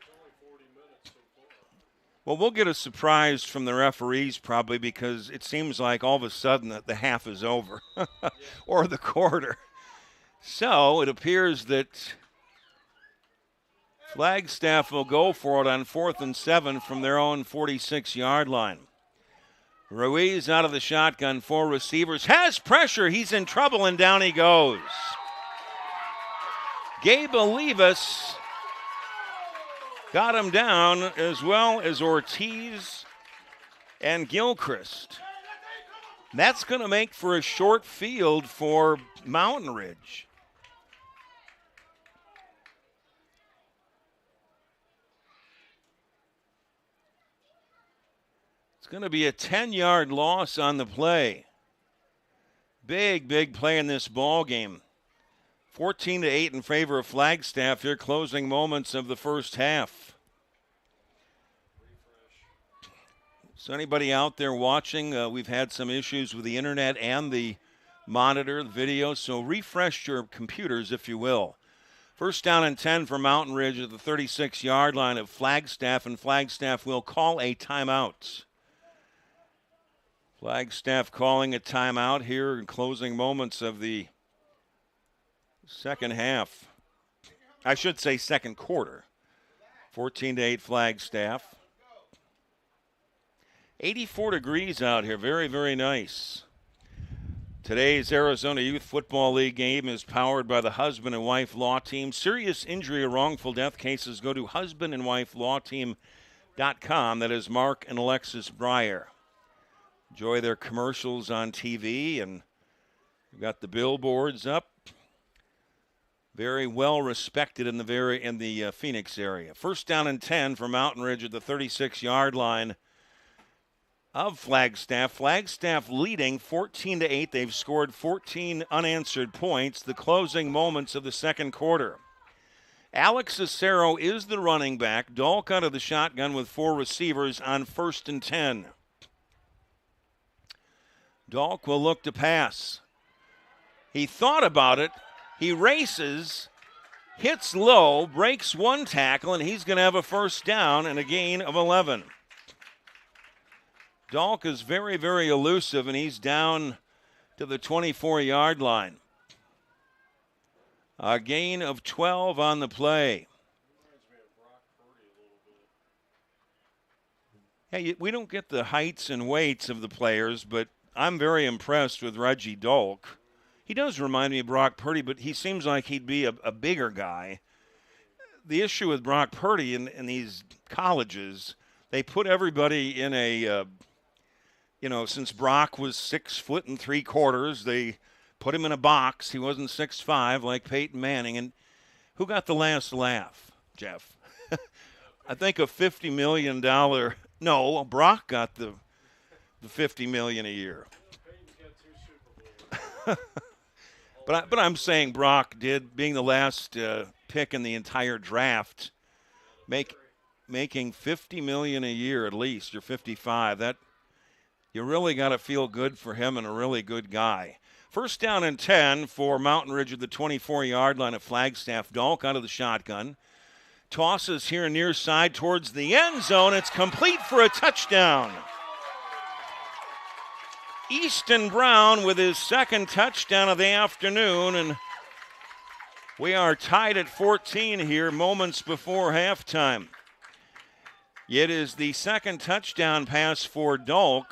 Well, we'll get a surprise from the referees probably because it seems like all of a sudden that the half is over or the quarter. So it appears that Flagstaff will go for it on 4th and 7 from their own 46-yard line. Ruiz out of the shotgun, 4 receivers, has pressure, he's in trouble, and down he goes. Gabe Olivas got him down, as well as Ortiz and Gilchrist. That's going to make for a short field for Mountain Ridge. It's going to be a 10-yard loss on the play. Big play in this ball game. 14-8 in favor of Flagstaff here, closing moments of the first half. So anybody out there watching, we've had some issues with the internet and the monitor, the video, so refresh your computers if you will. First down and 10 for Mountain Ridge at the 36-yard line of Flagstaff, and Flagstaff will call a timeout. Flagstaff calling a timeout here in closing moments of the second half. I should say second quarter. 14-8 Flagstaff. 84 degrees out here. Very nice. Today's Arizona Youth Football League game is powered by the Husband and Wife Law Team. Serious injury or wrongful death cases, go to husbandandwifelawteam.com. That is Mark and Alexis Breyer. Enjoy their commercials on TV, and we've got the billboards up. Very well respected in the Phoenix area. First down and 10 for Mountain Ridge at the 36-yard line of Flagstaff. Flagstaff leading 14-8. They've scored 14 unanswered points. The closing moments of the second quarter. Alex Acero is the running back. Dahlk out of the shotgun with 4 receivers on 1st and 10. Dahlk will look to pass. He thought about it. He races, hits low, breaks 1 tackle, and he's going to have a first down and a gain of 11. Dahlk is very elusive, and he's down to the 24-yard line. A gain of 12 on the play. Hey, we don't get the heights and weights of the players, but I'm very impressed with Reggie Dahlk. He does remind me of Brock Purdy, but he seems like he'd be a bigger guy. The issue with Brock Purdy in these colleges, they put everybody in a, since Brock was 6 3/4, they put him in a box. He wasn't 6'5" like Peyton Manning. And who got the last laugh, Jeff? I think a $50 million. No, Brock got the $50 million a year. But I'm saying Brock did, being the last pick in the entire draft, making $50 million a year at least. You're 55. That you really got to feel good for him, and a really good guy. First down and 10 for Mountain Ridge at the 24-yard line of Flagstaff. Dahlk out of the shotgun. Tosses here near side towards the end zone. It's complete for a touchdown. Easton Brown with his second touchdown of the afternoon, and we are tied at 14 here moments before halftime. It is the second touchdown pass for Dahlk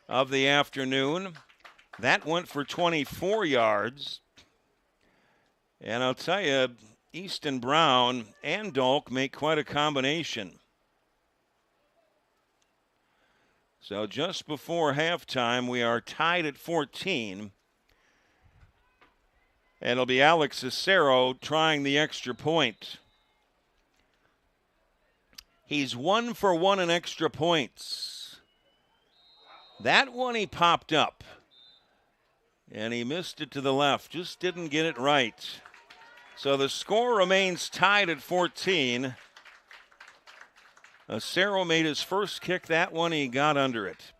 of the afternoon. That went for 24 yards. And I'll tell you, Easton Brown and Dahlk make quite a combination. So just before halftime, we are tied at 14. And it'll be Alex Acero trying the extra point. He's 1 for 1 in extra points. That one he popped up. And he missed it to the left. Just didn't get it right. So the score remains tied at 14. Acero made his first kick. That one he got under it.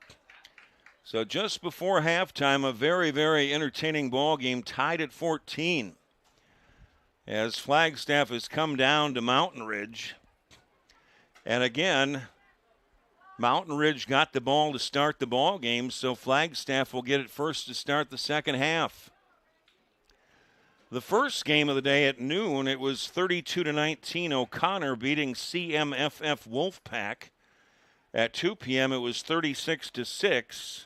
So just before halftime, a very entertaining ball game, tied at 14. As Flagstaff has come down to Mountain Ridge. And again, Mountain Ridge got the ball to start the ball game, so Flagstaff will get it first to start the second half. The first game of the day at noon, it was 32-19 O'Connor beating CMFF Wolfpack. At 2 p.m., it was 36-6.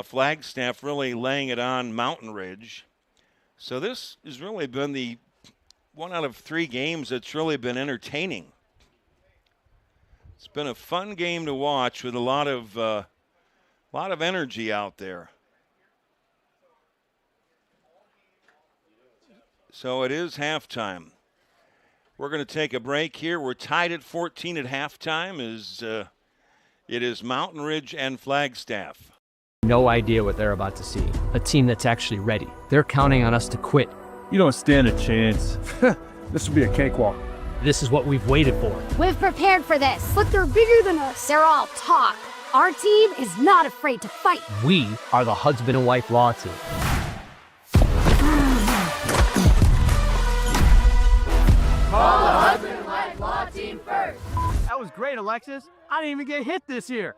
Flagstaff really laying it on Mountain Ridge. So this has really been the one out of 3 games that's really been entertaining. It's been a fun game to watch with a lot of energy out there. So it is halftime. We're going to take a break here. We're tied at 14 at halftime. It is Mountain Ridge and Flagstaff. No idea what they're about to see. A team that's actually ready. They're counting on us to quit. You don't stand a chance. This will be a cakewalk. This is what we've waited for. We've prepared for this. But they're bigger than us. They're all talk. Our team is not afraid to fight. We are the husband and wife law team. Call the husband and wife law team first. That was great, Alexis. I didn't even get hit this year.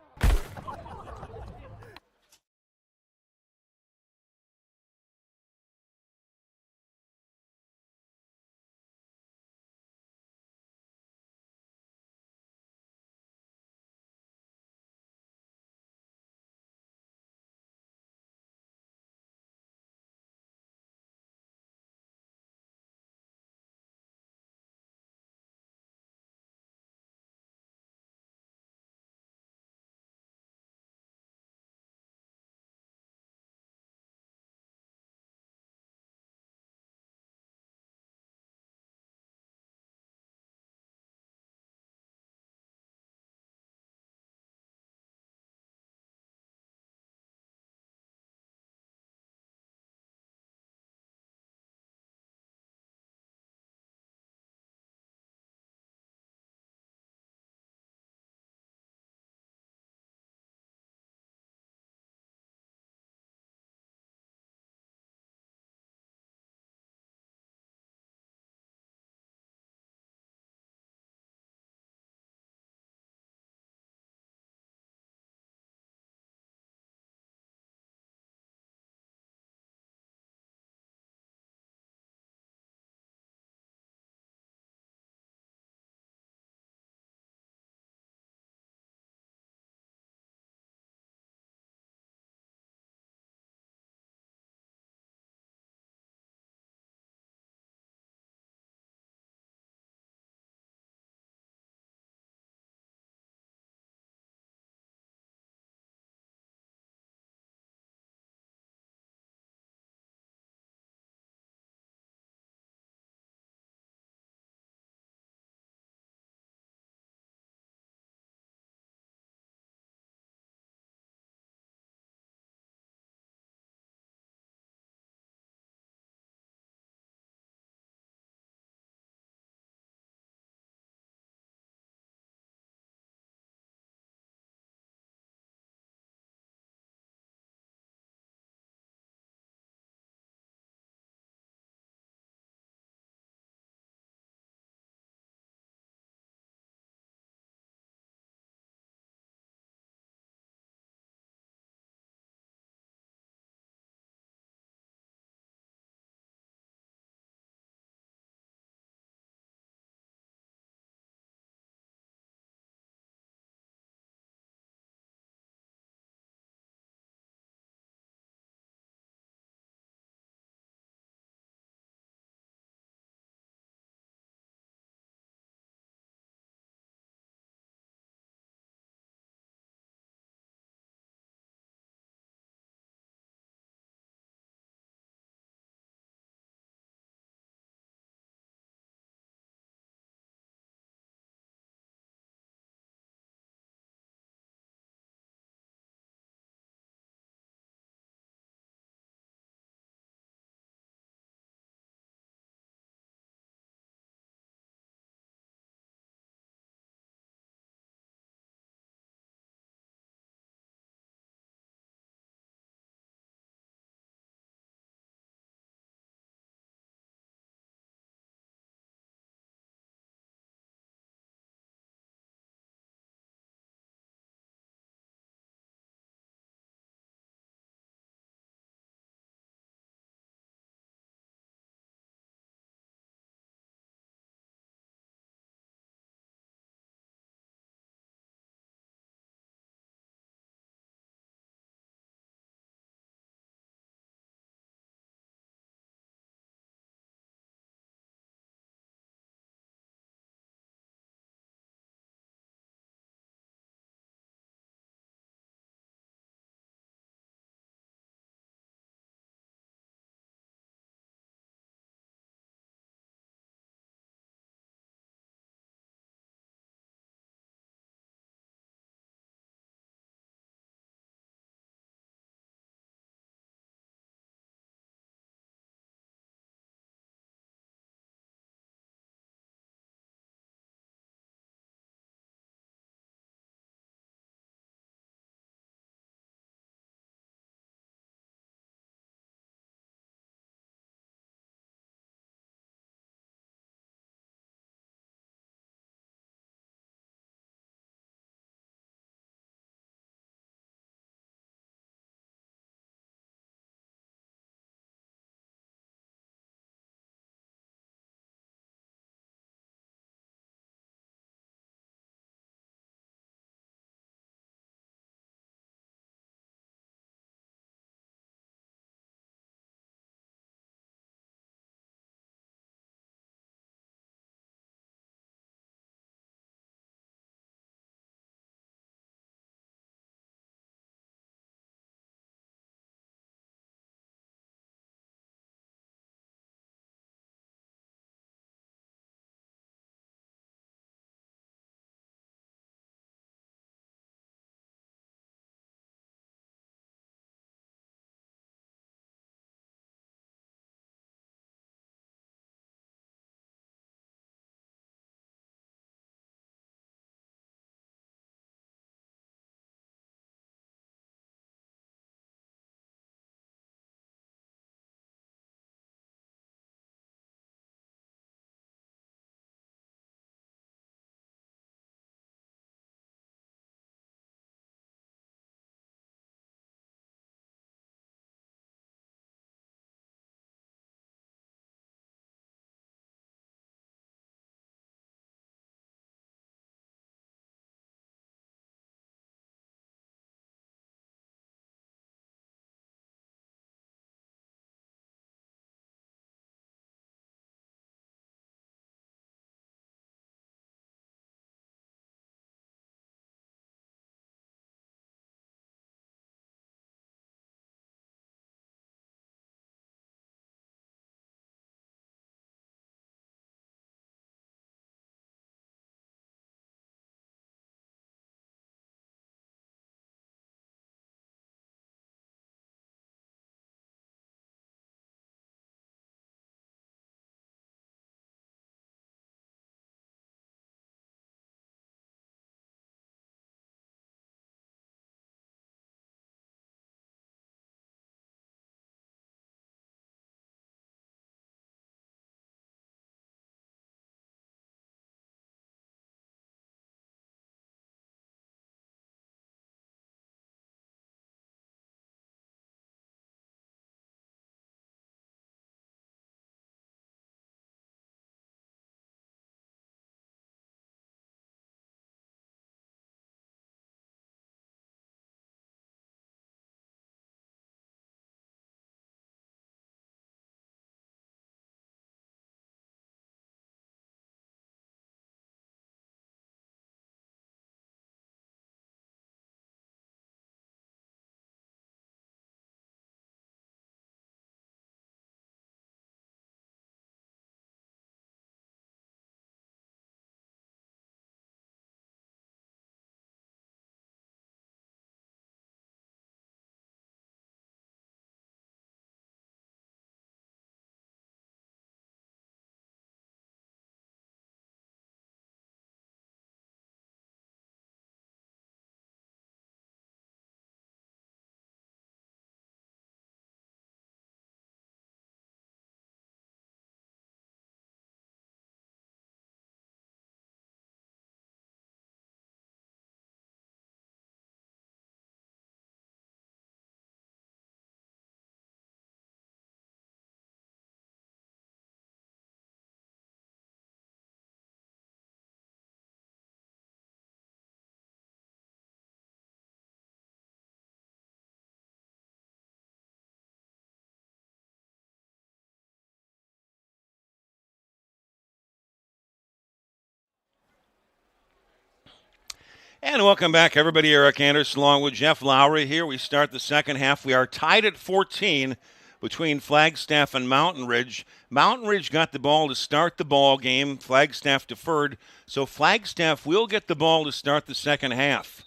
And welcome back, everybody. Eric Anderson along with Jeff Lowry here. We start the second half. We are tied at 14 between Flagstaff and Mountain Ridge. Mountain Ridge got the ball to start the ball game. Flagstaff deferred, so Flagstaff will get the ball to start the second half.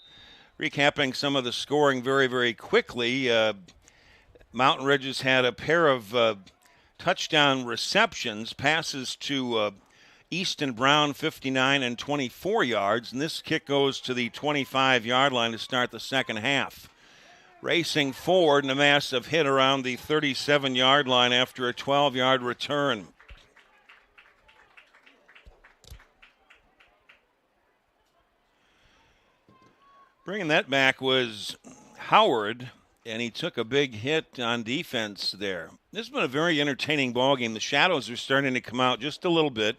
Recapping some of the scoring very, very quickly, Mountain Ridge has had a pair of touchdown receptions, passes to Easton Brown, 59 and 24 yards, and this kick goes to the 25-yard line to start the second half. Racing forward, and a massive hit around the 37-yard line after a 12-yard return. Bringing that back was Howard, and he took a big hit on defense there. This has been a very entertaining ball game. The shadows are starting to come out just a little bit.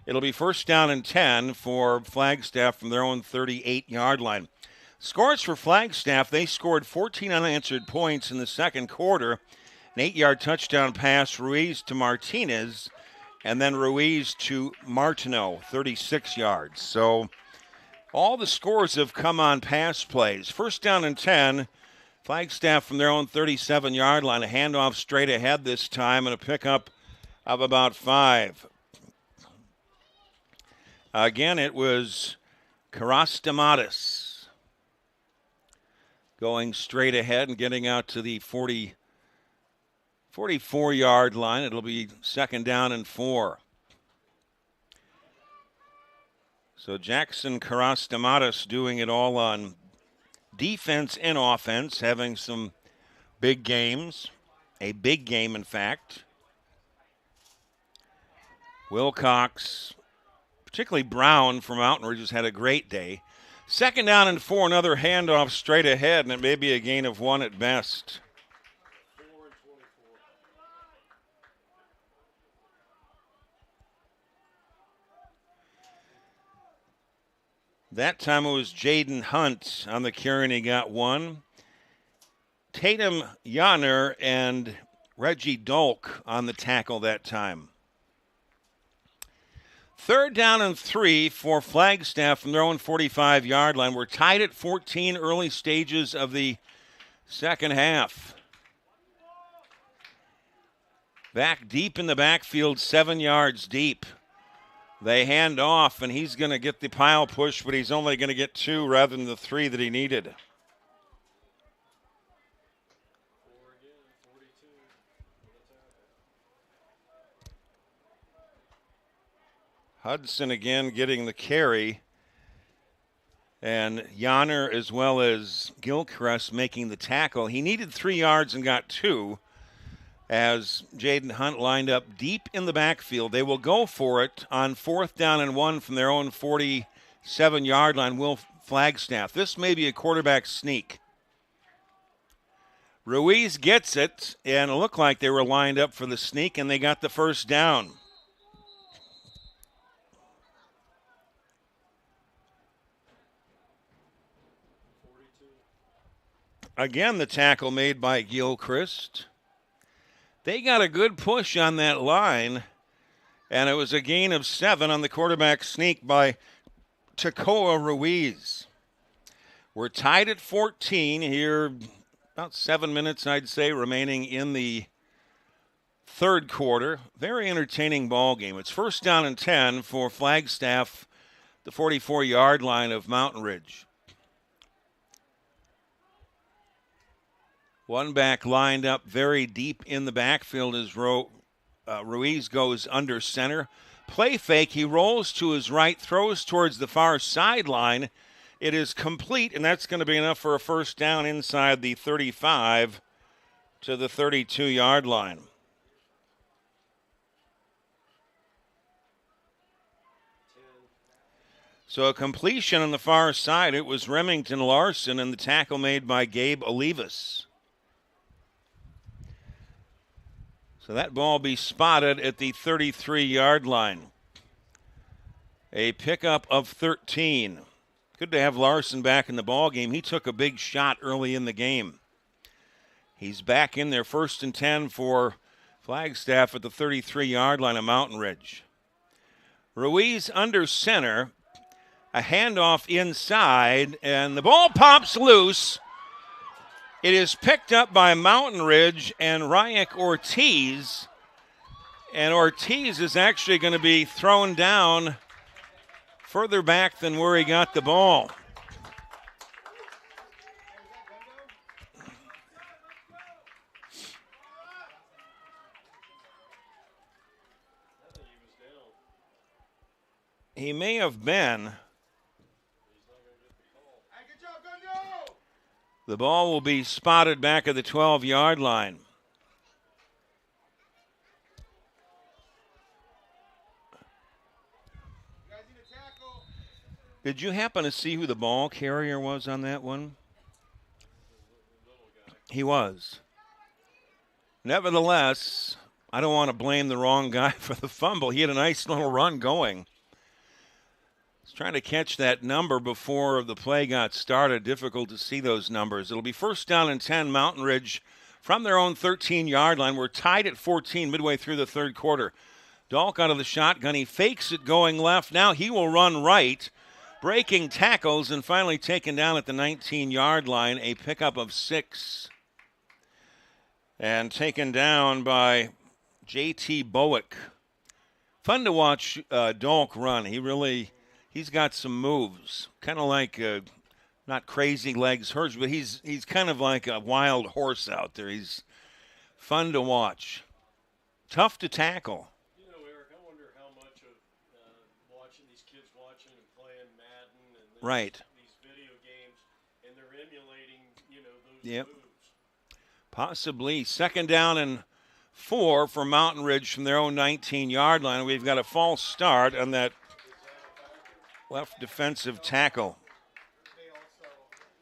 It'll be first down and 10 for Flagstaff from their own 38-yard line. Scores for Flagstaff, they scored 14 unanswered points in the second quarter. An 8-yard touchdown pass, Ruiz to Martinez, and then Ruiz to Martineau, 36 yards. So all the scores have come on pass plays. First down and 10, Flagstaff from their own 37-yard line. A handoff straight ahead this time and a pickup of about 5. Again, it was Karastamatis going straight ahead and getting out to the 44-yard line. It'll be second down and 4. So Jackson Karastamatis doing it all on defense and offense, having some big games, a big game, in fact. Wilcox, particularly Brown from Mountain Ridge, has had a great day. Second down and 4, another handoff straight ahead, and it may be a gain of 1 at best. That time it was Jaden Hunt on the carry, and he got 1. Tatum Yanner and Reggie Dolk on the tackle that time. Third down and 3 for Flagstaff from their own 45-yard line. We're tied at 14, early stages of the second half. Back deep in the backfield, 7 yards deep. They hand off, and he's going to get the pile push, but he's only going to get 2 rather than the 3 that he needed. Hudson again getting the carry, and Yanner as well as Gilchrist making the tackle. He needed 3 yards and got 2 as Jaden Hunt lined up deep in the backfield. They will go for it on fourth down and 1 from their own 47-yard line. Will Flagstaff. This may be a quarterback sneak. Ruiz gets it, and it looked like they were lined up for the sneak, and they got the first down. Again, the tackle made by Gilchrist. They got a good push on that line, and it was a gain of 7 on the quarterback sneak by Tekoa Ruiz. We're tied at 14 here, about 7 minutes, I'd say, remaining in the third quarter. Very entertaining ball game. It's first down and 10 for Flagstaff, the 44-yard line of Mountain Ridge. One back lined up very deep in the backfield as Ruiz goes under center. Play fake, he rolls to his right, throws towards the far sideline. It is complete, and that's going to be enough for a first down inside the 35 to the 32-yard line. So a completion on the far side. It was Remington Larson, and the tackle made by Gabe Olivas. So that ball be spotted at the 33-yard line. A pickup of 13. Good to have Larson back in the ball game. He took a big shot early in the game. He's back in there, first and 10 for Flagstaff at the 33-yard line of Mountain Ridge. Ruiz under center. A handoff inside, and the ball pops loose. It is picked up by Mountain Ridge and Ryak Ortiz. And Ortiz is actually going to be thrown down further back than where he got the ball. He may have been. The ball will be spotted back at the 12-yard line. Did you happen to see who the ball carrier was on that one? He was. Nevertheless, I don't want to blame the wrong guy for the fumble. He had a nice little run going. He's trying to catch that number before the play got started. Difficult to see those numbers. It'll be first down and 10, Mountain Ridge from their own 13-yard line. We're tied at 14 midway through the third quarter. Dalk out of the shotgun. He fakes it going left. Now he will run right, breaking tackles and finally taken down at the 19-yard line. A pickup of 6. And taken down by J.T. Bowick. Fun to watch Dalk run. He's got some moves. Kind of like, not crazy legs hers, but he's kind of like a wild horse out there. He's fun to watch. Tough to tackle. You know, Eric, I wonder how much of watching these kids watching and playing Madden and Right. these video games, and they're emulating, those Yep. moves. Possibly. Second down and 4 for Mountain Ridge from their own 19-yard line. We've got a false start on that left defensive tackle.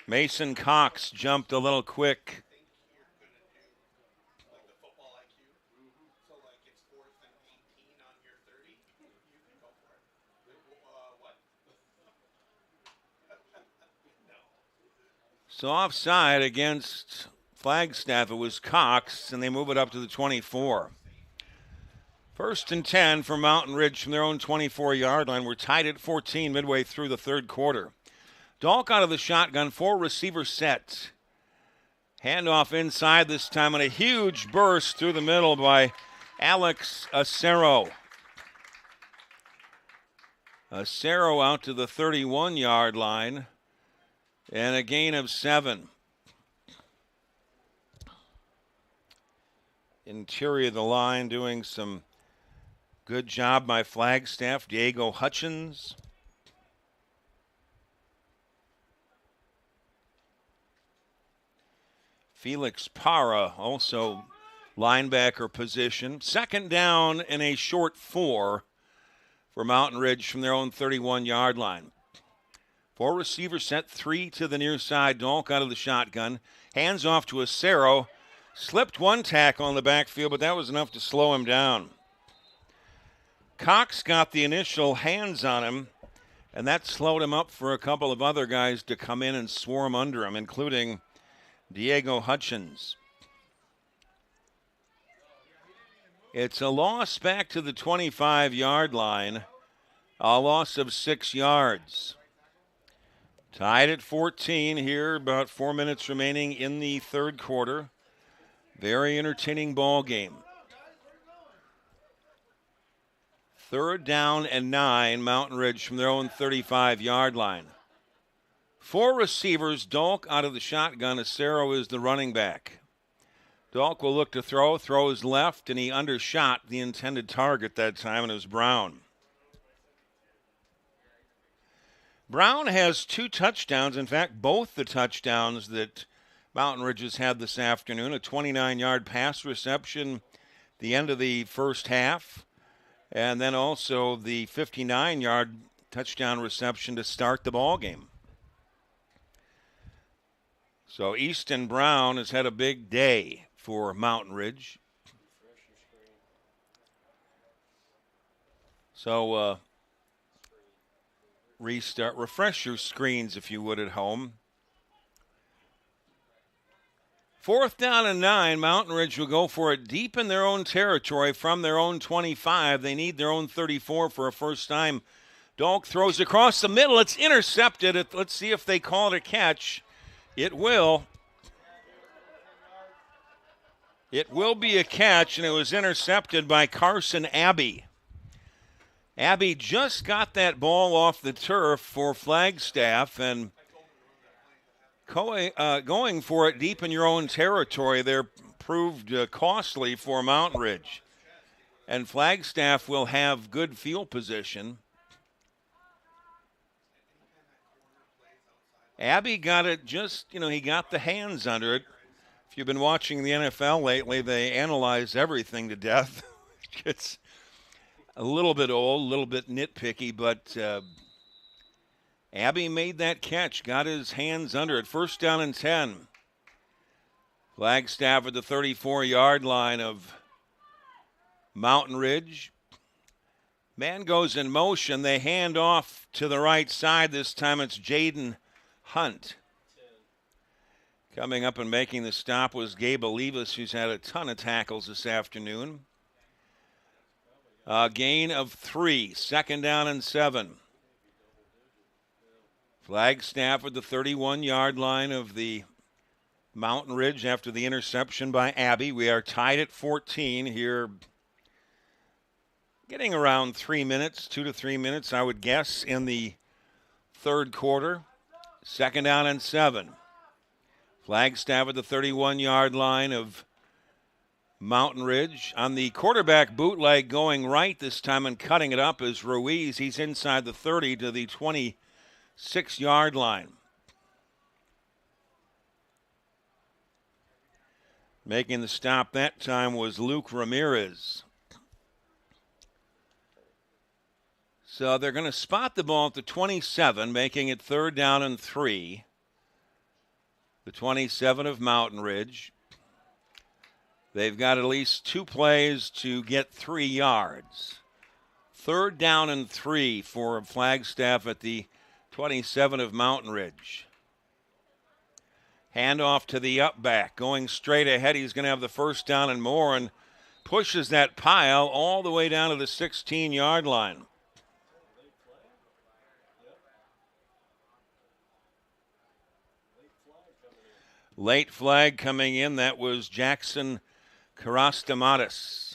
Mason Cox jumped a little quick. So offside against Flagstaff, it was Cox, and they move it up to the 24. First and 10 for Mountain Ridge from their own 24-yard line. We're tied at 14 midway through the third quarter. Dalk out of the shotgun, 4 receiver set. Handoff inside this time, and a huge burst through the middle by Alex Acero. Acero out to the 31-yard line, and a gain of 7. Interior of the line doing some good job by Flagstaff. Diego Hutchins. Felix Parra, also linebacker position. Second down and a short 4 for Mountain Ridge from their own 31-yard line. 4 receivers set, 3 to the near side. Dalk out of the shotgun. Hands off to Acero. Slipped one tackle in the backfield, but that was enough to slow him down. Cox got the initial hands on him, and that slowed him up for a couple of other guys to come in and swarm under him, including Diego Hutchins. It's a loss back to the 25-yard line, a loss of 6 yards. Tied at 14 here, about 4 minutes remaining in the third quarter. Very entertaining ball game. Third down and 9, Mountain Ridge from their own 35-yard line. 4 receivers, Dalk out of the shotgun. Acero is the running back. Dalk will look to throw his left, and he undershot the intended target that time, and it was Brown. Brown has 2 touchdowns. In fact, both the touchdowns that Mountain Ridge has had this afternoon, a 29-yard pass reception the end of the first half, and then also the 59-yard touchdown reception to start the ball game. So Easton Brown has had a big day for Mountain Ridge. So restart, refresh your screens if you would at home. 4th down and 9, Mountain Ridge will go for it deep in their oown territory from their own 25. They need their own 34 for a first time Dolk throws across the middle. It's intercepted. Let's see if they call it a catch. It will. It will be a catch, and it was intercepted by Carson Abbey. Abbey just got that ball off the turf for Flagstaff, and going for it deep in your own territory there proved costly for Mountain Ridge. And Flagstaff will have good field position. Abbey got it just, he got the hands under it. If you've been watching the NFL lately, they analyze everything to death. It's a little bit old, a little bit nitpicky, but Abbey made that catch, got his hands under it. First down and 10. Flagstaff at the 34-yard line of Mountain Ridge. Man goes in motion. They hand off to the right side. This time it's Jaden Hunt. Coming up and making the stop was Gabe Olivas, who's had a ton of tackles this afternoon. Gain of 3, second down and 7. Flagstaff at the 31-yard line of the Mountain Ridge after the interception by Abbey. We are tied at 14 here. Getting around 3 minutes, 2 to 3 minutes, I would guess, in the third quarter. Second down and 7. Flagstaff at the 31-yard line of Mountain Ridge. On the quarterback bootleg going right this time and cutting it up is Ruiz. He's inside the 30 to the 26-yard line. Making the stop that time was Luke Ramirez. So they're going to spot the ball at the 27, making it third down and 3. The 27 of Mountain Ridge. They've got at least 2 plays to get 3 yards. Third down and 3 for Flagstaff at the 27 of Mountain Ridge. Handoff to the up back. Going straight ahead, he's going to have the first down and more and pushes that pile all the way down to the 16-yard line. Late flag coming in. That was Jackson Karastamatis.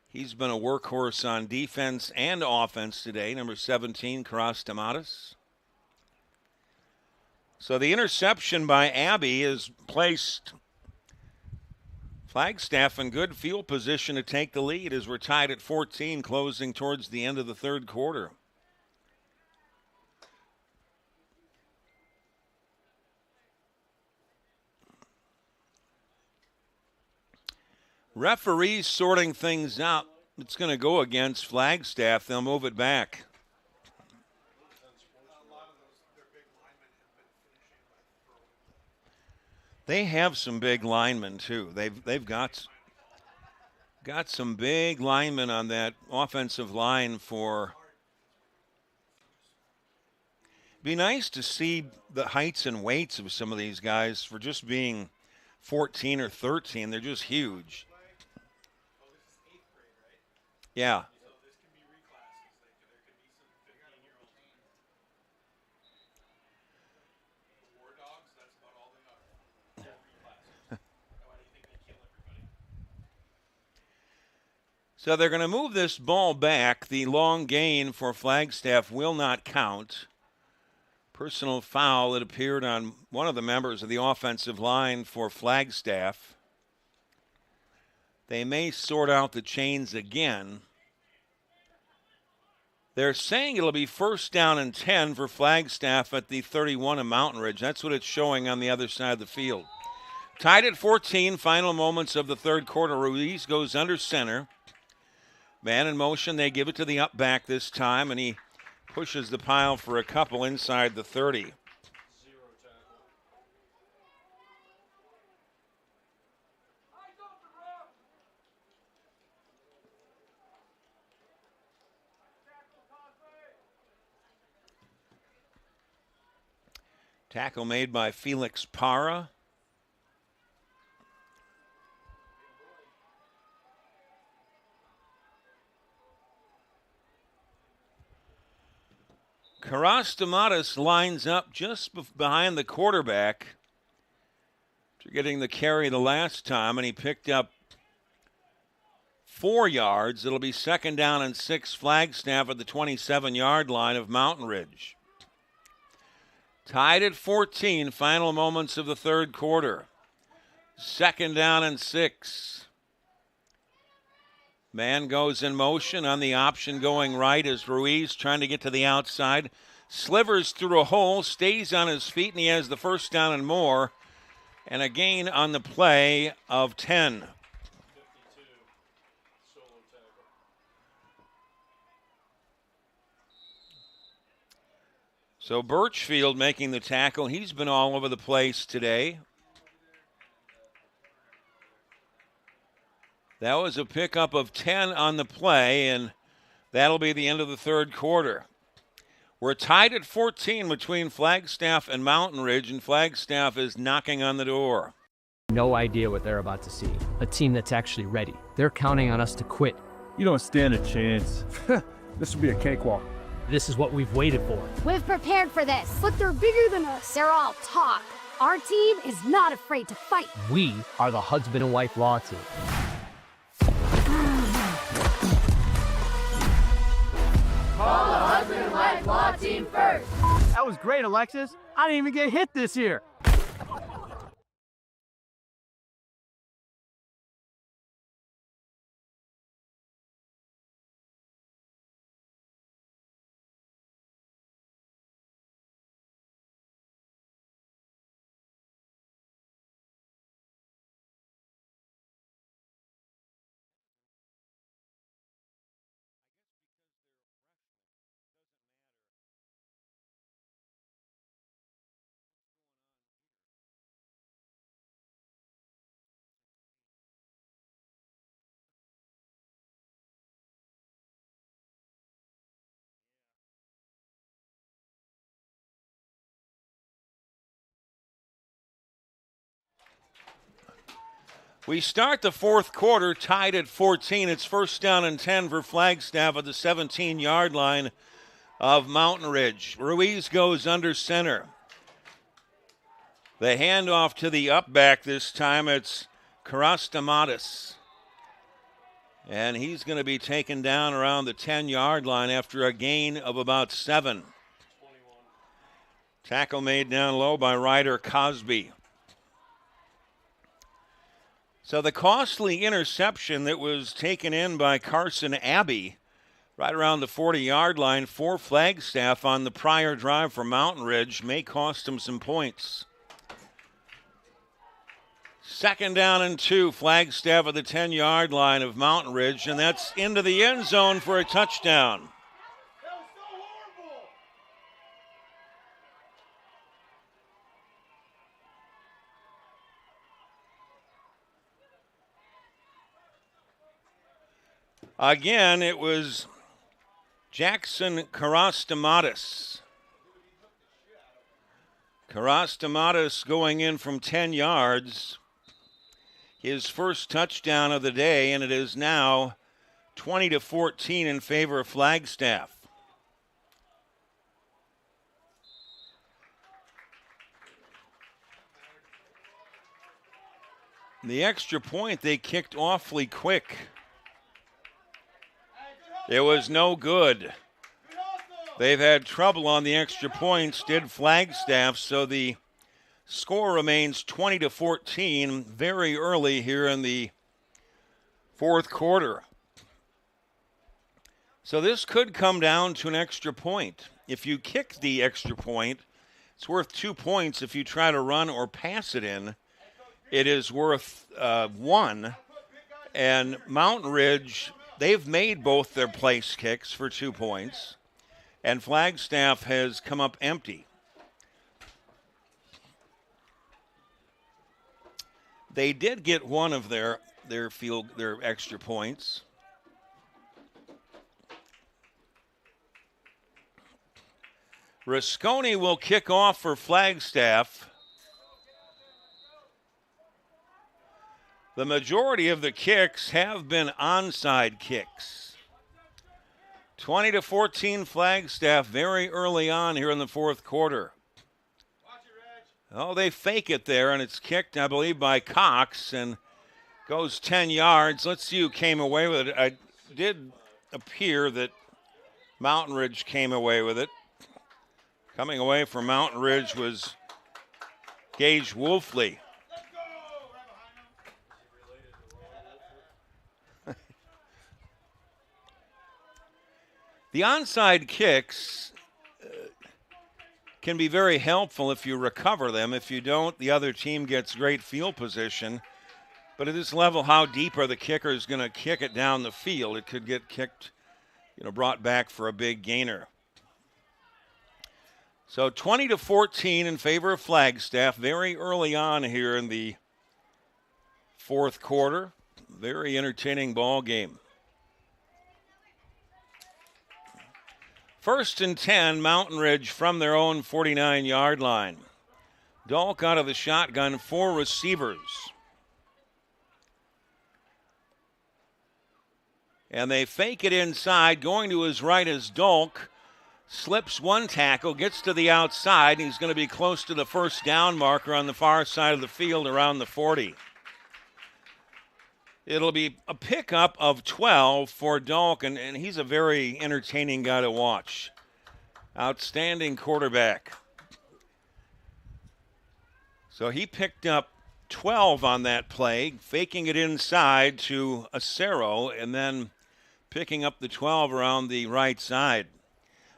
He's been a workhorse on defense and offense today, number 17, Karastamatis. So the interception by Abbey has placed Flagstaff in good field position to take the lead as we're tied at 14, closing towards the end of the third quarter. Referees sorting things out. It's going to go against Flagstaff. They'll move it back. They have some big linemen too. They've got some big linemen on that offensive line for. Be nice to see the heights and weights of some of these guys for just being 14 or 13. They're just huge. Yeah. So they're going to move this ball back. The long gain for Flagstaff will not count. Personal foul that appeared on one of the members of the offensive line for Flagstaff. They may sort out the chains again. They're saying it'll be first down and 10 for Flagstaff at the 31 of Mountain Ridge. That's what it's showing on the other side of the field. Tied at 14, final moments of the third quarter. Ruiz goes under center. Man in motion, they give it to the up back this time, and he pushes the pile for a couple inside the 30. Tackle made by Felix Para. Karastamatis lines up just behind the quarterback after getting the carry the last time, and he picked up 4 yards. It'll be 2nd down and 6, Flagstaff at the 27-yard line of Mountain Ridge. Tied at 14, final moments of the third quarter. 2nd down and 6. Man goes in motion on the option going right as Ruiz trying to get to the outside. Slivers through a hole, stays on his feet, and he has the 1st down and more. And a gain on the play of 10. 52. Solo tackle. So Birchfield making the tackle. He's been all over the place today. That was a pickup of 10 on the play, and that'll be the end of the third quarter. We're tied at 14 between Flagstaff and Mountain Ridge, and Flagstaff is knocking on the door. No idea what they're about to see. A team that's actually ready. They're counting on us to quit. You don't stand a chance. This will be a cakewalk. This is what we've waited for. We've prepared for this. But they're bigger than us. They're all talk. Our team is not afraid to fight. We are the husband and wife law team. Call the husband and wife law team first. That was great, Alexis. I didn't even get hit this year. We start the fourth quarter tied at 14. It's 1st down and 10 for Flagstaff at the 17-yard line of Mountain Ridge. Ruiz goes under center. The handoff to the up back this time. It's Karastamatis. And he's going to be taken down around the 10-yard line after a gain of about 7. 21. Tackle made down low by Ryder Cosby. So the costly interception that was taken in by Carson Abbey right around the 40-yard line for Flagstaff on the prior drive for Mountain Ridge may cost him some points. 2nd down and 2, Flagstaff at the 10-yard line of Mountain Ridge, and that's into the end zone for a touchdown. That was so horrible. Again, it was Jackson Karastamatis. Karastamatis going in from 10 yards. His first touchdown of the day, and it is now 20-14 in favor of Flagstaff. The extra point they kicked awfully quick. It was no good. They've had trouble on the extra points, did Flagstaff, so the score remains 20-14 very early here in the fourth quarter. So this could come down to an extra point. If you kick the extra point, it's worth 2 points. If you try to run or pass it in, it is worth 1. And Mountain Ridge, they've made both their place kicks for 2 points, and Flagstaff has come up empty. They did get one of their extra points. Rasconi will kick off for Flagstaff. The majority of the kicks have been onside kicks. 20-14 Flagstaff very early on here in the fourth quarter. Oh, they fake it there, and it's kicked, I believe, by Cox, and goes 10 yards. Let's see who came away with it. It did appear that Mountain Ridge came away with it. Coming away from Mountain Ridge was Gage Wolfley. The onside kicks can be very helpful if you recover them. If you don't, the other team gets great field position. But at this level, how deep are the kickers going to kick it down the field? It could get kicked, brought back for a big gainer. So 20-14 in favor of Flagstaff very early on here in the fourth quarter. Very entertaining ball game. 1st and 10, Mountain Ridge from their own 49-yard line. Dolk out of the shotgun, 4 receivers. And they fake it inside. Going to his right is Dolk. Slips one tackle, gets to the outside, and he's going to be close to the first down marker on the far side of the field around the 40. It'll be a pickup of 12 for Dolk, and he's a very entertaining guy to watch. Outstanding quarterback. So he picked up 12 on that play, faking it inside to Acero, and then picking up the 12 around the right side.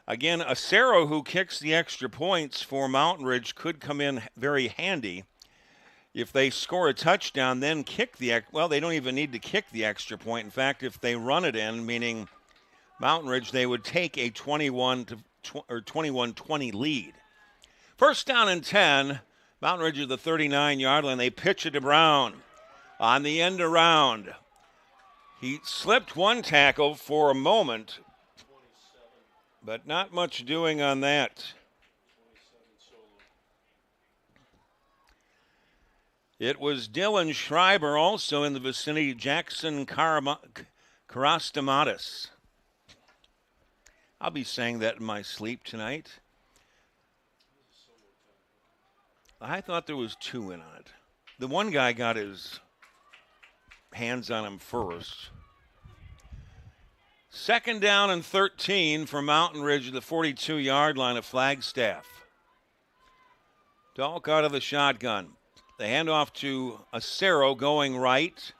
Again, Acero, who kicks the extra points for Mountain Ridge, could come in very handy. If they score a touchdown, then kick they don't even need to kick the extra point. In fact, if they run it in, meaning Mountain Ridge, they would take a 21-20 lead. 1st down and 10, Mountain Ridge at the 39-yard line. They pitch it to Brown on the end around. He slipped one tackle for a moment, but not much doing on that. It was Dylan Schreiber also in the vicinity, Jackson Karastamatis. I'll be saying that in my sleep tonight. I thought there was 2 in on it. The one guy got his hands on him first. 2nd down and 13 for Mountain Ridge at the 42-yard line of Flagstaff. Dolk out of the shotgun. The handoff to Acero going right.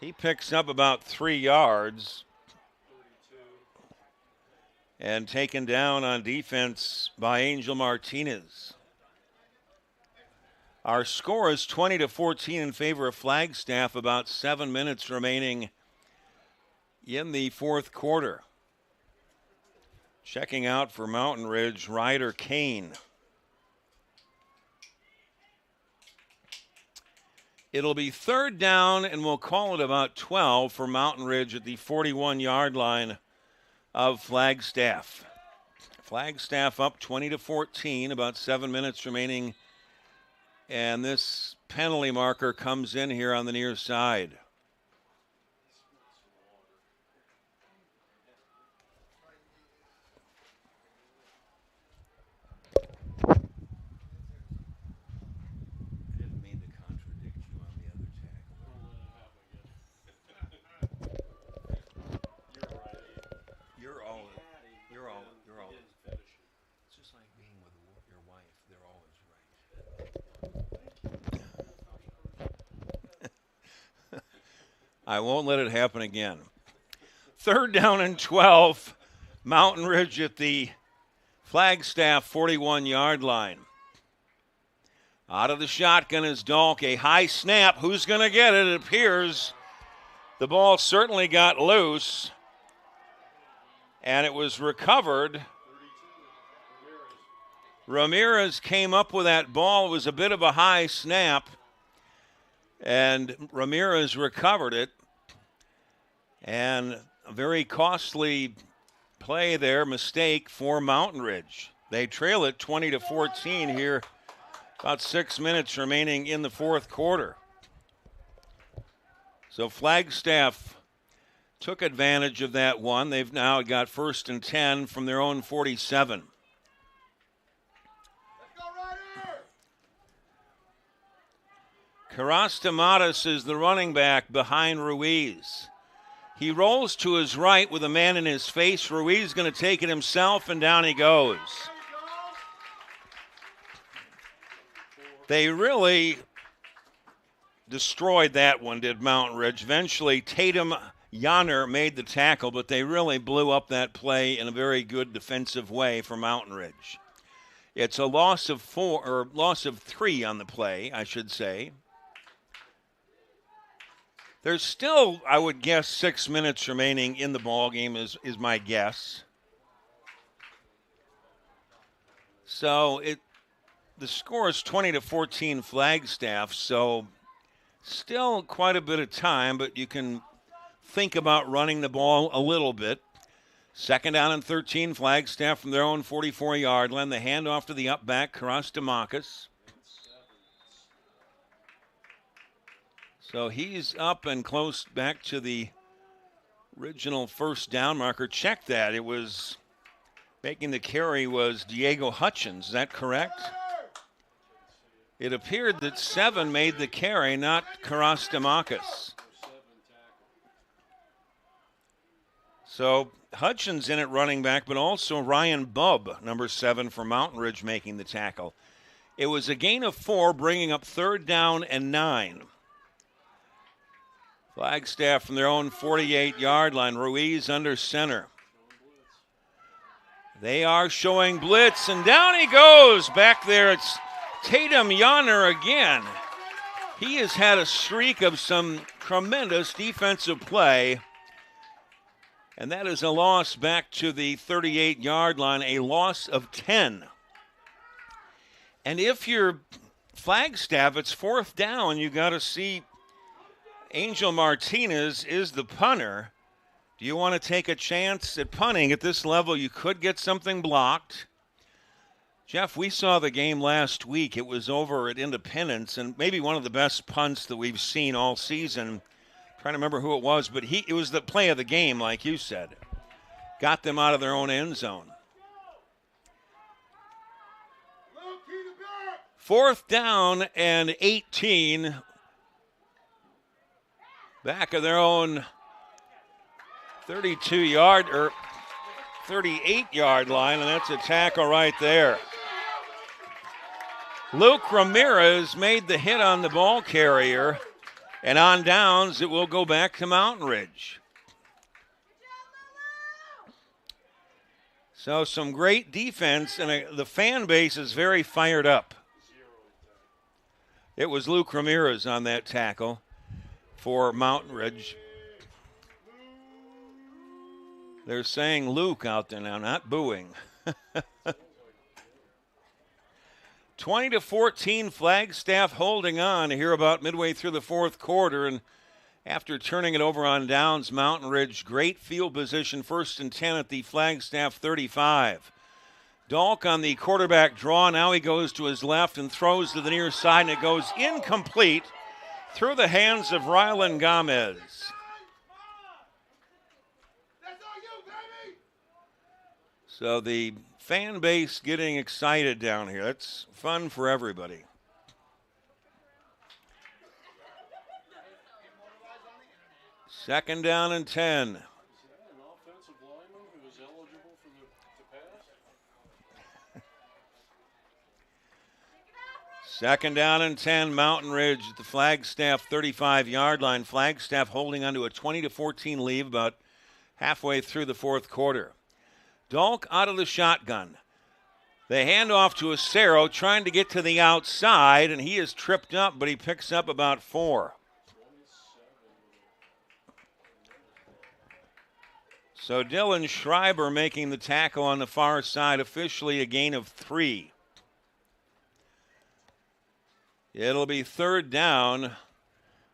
He picks up about 3 yards. And taken down on defense by Angel Martinez. Our score is 20-14 in favor of Flagstaff. About 7 minutes remaining in the fourth quarter. Checking out for Mountain Ridge, Ryder Kane. It'll be 3rd down, and we'll call it about 12 for Mountain Ridge at the 41-yard line of Flagstaff. Flagstaff up 20-14, about 7 minutes remaining. And this penalty marker comes in here on the near side. I won't let it happen again. 3rd down and 12. Mountain Ridge at the Flagstaff 41-yard line. Out of the shotgun is Dolk. A high snap. Who's going to get it? It appears the ball certainly got loose. And it was recovered. Ramirez came up with that ball. It was a bit of a high snap. And Ramirez recovered it. And a very costly play there, mistake for Mountain Ridge. They trail it 20-14 here. About 6 minutes remaining in the fourth quarter. So Flagstaff took advantage of that one. They've now got 1st and 10 from their own 47. Karastamatis is the running back behind Ruiz. He rolls to his right with a man in his face. Ruiz going to take it himself, and down he goes. They really destroyed that one, did Mountain Ridge. Eventually, Tatum Yanner made the tackle, but they really blew up that play in a very good defensive way for Mountain Ridge. It's a loss of 3 on the play, I should say. There's still, I would guess, 6 minutes remaining in the ball game is my guess. So the score is 20-14 Flagstaff, so still quite a bit of time, but you can think about running the ball a little bit. 2nd down and 13, Flagstaff from their own 44-yard line. The handoff to the up back, Karastamakis. So he's up and close back to the original 1st down marker. Check that. It was making the carry was Diego Hutchins. Is that correct? It appeared that 7 made the carry, not Karastamakis. So Hutchins in at running back, but also Ryan Bubb, number 7 for Mountain Ridge, making the tackle. It was a gain of 4, bringing up 3rd down and 9. Flagstaff from their own 48-yard line. Ruiz under center. They are showing blitz, and down he goes. Back there, it's Tatum Yanner again. He has had a streak of some tremendous defensive play, and that is a loss back to the 38-yard line, a loss of 10. And if you're Flagstaff, it's 4th down. You got to see Angel Martinez is the punter. Do you want to take a chance at punting? At this level, you could get something blocked. Jeff, we saw the game last week. It was over at Independence, and maybe one of the best punts that we've seen all season. I'm trying to remember who it was, but it was the play of the game, like you said. Got them out of their own end zone. 4th down and 18. Back of their own 32-yard or 38-yard line, and that's a tackle right there. Luke Ramirez made the hit on the ball carrier, and on downs it will go back to Mountain Ridge. So some great defense, and the fan base is very fired up. It was Luke Ramirez on that tackle for Mountain Ridge. They're saying Luke out there now, not booing. 20-14, Flagstaff holding on here about midway through the 4th quarter, and after turning it over on downs, Mountain Ridge, great field position, 1st and 10 at the Flagstaff 35. Dalk on the quarterback draw. Now he goes to his left and throws to the near side, and it goes incomplete through the hands of Rylan Gomez. So the fan base getting excited down here. That's fun for everybody. Second down and 10. An offensive lineman who was eligible for the pass. Second down and 10, Mountain Ridge at the Flagstaff 35-yard line. Flagstaff holding on to a 20-14 lead about halfway through the 4th quarter. Dalk out of the shotgun. They hand off to Acero, trying to get to the outside, and he is tripped up, but he picks up about 4. So Dylan Schreiber making the tackle on the far side, officially a gain of 3. It'll be 3rd down.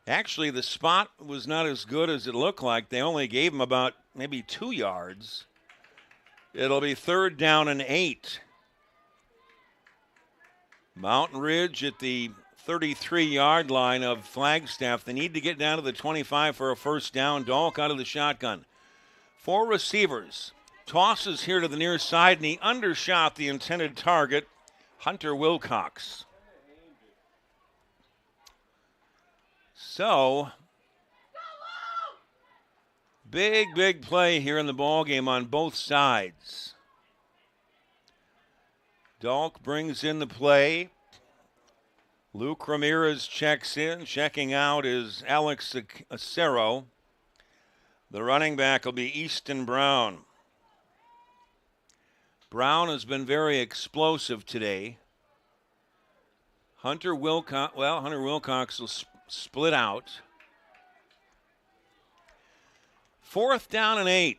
Actually, the spot was not as good as it looked like. They only gave him about maybe 2 yards. It'll be 3rd down and 8. Mountain Ridge at the 33-yard line of Flagstaff. They need to get down to the 25 for a first down. Dalk out of the shotgun. 4 receivers. Tosses here to the near side, and he undershot the intended target, Hunter Wilcox. So, big play here in the ballgame on both sides. Dalk brings in the play. Luke Ramirez checks in. Checking out is Alex Acero. The running back will be Easton Brown. Brown has been very explosive today. Hunter Wilcox will split out. 4th down and 8.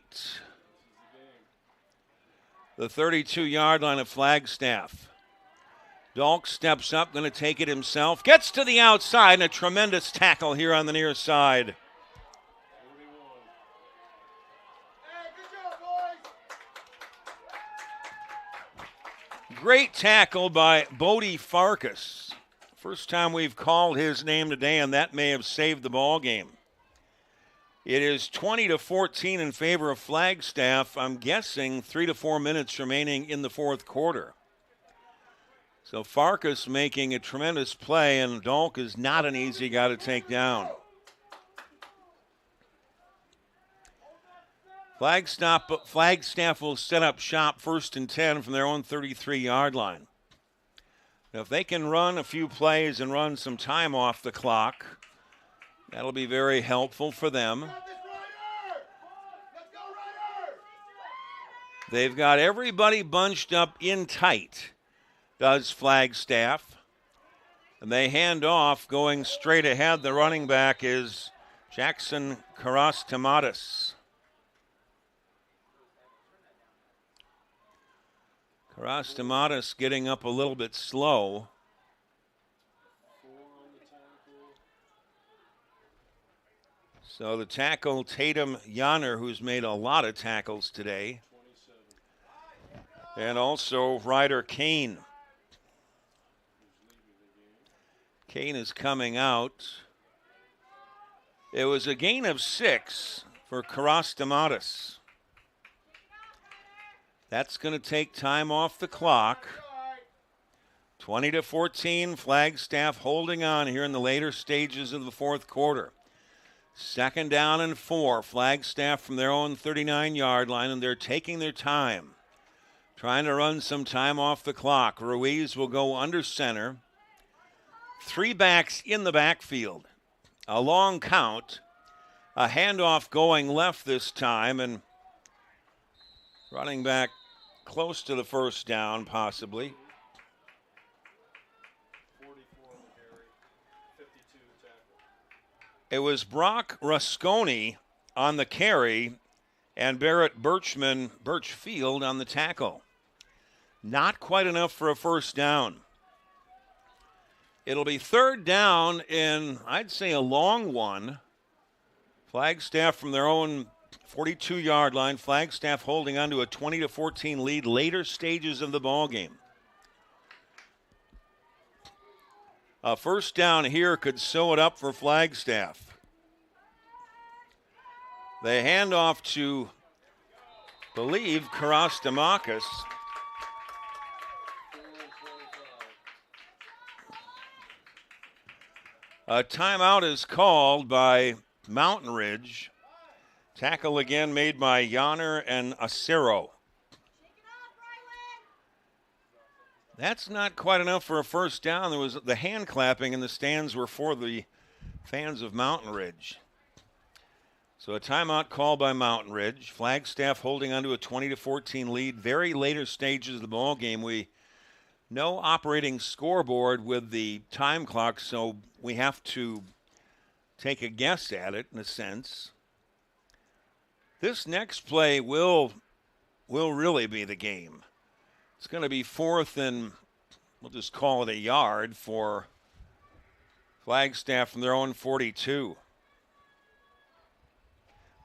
The 32-yard line of Flagstaff. Dalk steps up, going to take it himself. Gets to the outside, and a tremendous tackle here on the near side. Great tackle by Bodie Farkas. First time we've called his name today, and that may have saved the ball game. It is 20-14 in favor of Flagstaff. I'm guessing 3 to 4 minutes remaining in the fourth quarter. So Farkas making a tremendous play, and Dalk is not an easy guy to take down. Flagstaff will set up shop 1st and 10 from their own 33-yard line. Now, if they can run a few plays and run some time off the clock, that'll be very helpful for them. They've got everybody bunched up in tight, does Flagstaff. And they hand off going straight ahead. The running back is Jackson Karastamatis. Karastamatis getting up a little bit slow. So the tackle, Tatum Yanner, who's made a lot of tackles today. And also Ryder Kane. Kane is coming out. It was a gain of 6 for Karastamatis. That's going to take time off the clock. 20-14, Flagstaff holding on here in the later stages of the fourth quarter. 2nd down and 4, Flagstaff from their own 39-yard line, and they're taking their time, trying to run some time off the clock. Ruiz will go under center. 3 backs in the backfield. A long count. A handoff going left this time, and running back close to the first down, possibly. 44 carry, 52 tackle. It was Brock Rusconi on the carry and Barrett Birchfield on the tackle. Not quite enough for a first down. It'll be 3rd down in, I'd say, a long one. Flagstaff from their own 42-yard line. Flagstaff holding on to a 20-14 lead later stages of the ball game. A first down here could sew it up for Flagstaff. They hand off to, believe, Karastamakis. A timeout is called by Mountain Ridge. Tackle again made by Yanner and Acero. That's not quite enough for a first down. There was the hand clapping, and the stands were for the fans of Mountain Ridge. So a timeout called by Mountain Ridge. Flagstaff holding on to a 20-14 lead. Very later stages of the ball game. We no operating scoreboard with the time clock, so we have to take a guess at it in a sense. This next play will really be the game. It's going to be 4th and, we'll just call it a yard for Flagstaff from their own 42.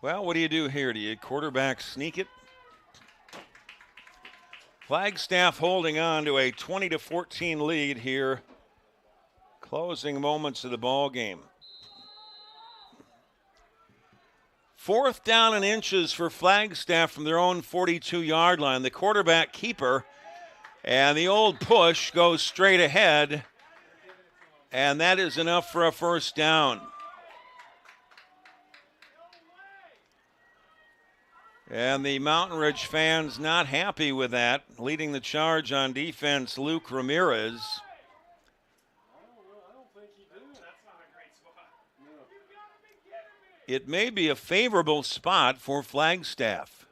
Well, what do you do here? Do you quarterback sneak it? Flagstaff holding on to a 20-14 lead here. Closing moments of the ball game. 4th down and inches for Flagstaff from their own 42-yard line. The quarterback keeper, and the old push goes straight ahead, and that is enough for a first down. And the Mountain Ridge fans not happy with that. Leading the charge on defense, Luke Ramirez. It may be a favorable spot for Flagstaff.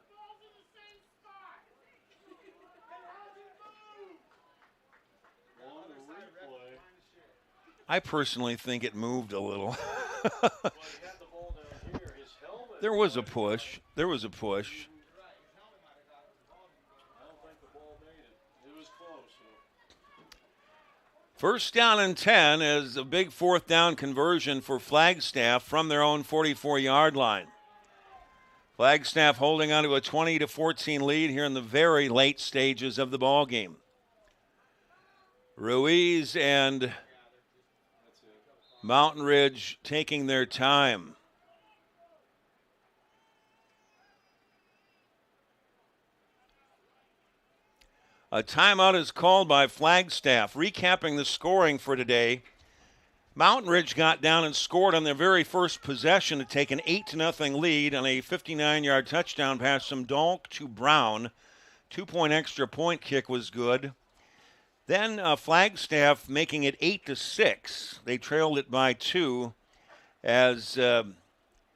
I personally think it moved a little. There was a push. There was a push. First down and 10 is a big 4th down conversion for Flagstaff from their own 44-yard line. Flagstaff holding on to a 20-14 lead here in the very late stages of the ball game. Ruiz and Mountain Ridge taking their time. A timeout is called by Flagstaff. Recapping the scoring for today, Mountain Ridge got down and scored on their very first possession to take an 8-0 lead on a 59-yard touchdown pass from Dolk to Brown. 2-point extra point kick was good. Then Flagstaff making it 8-6. They trailed it by 2 as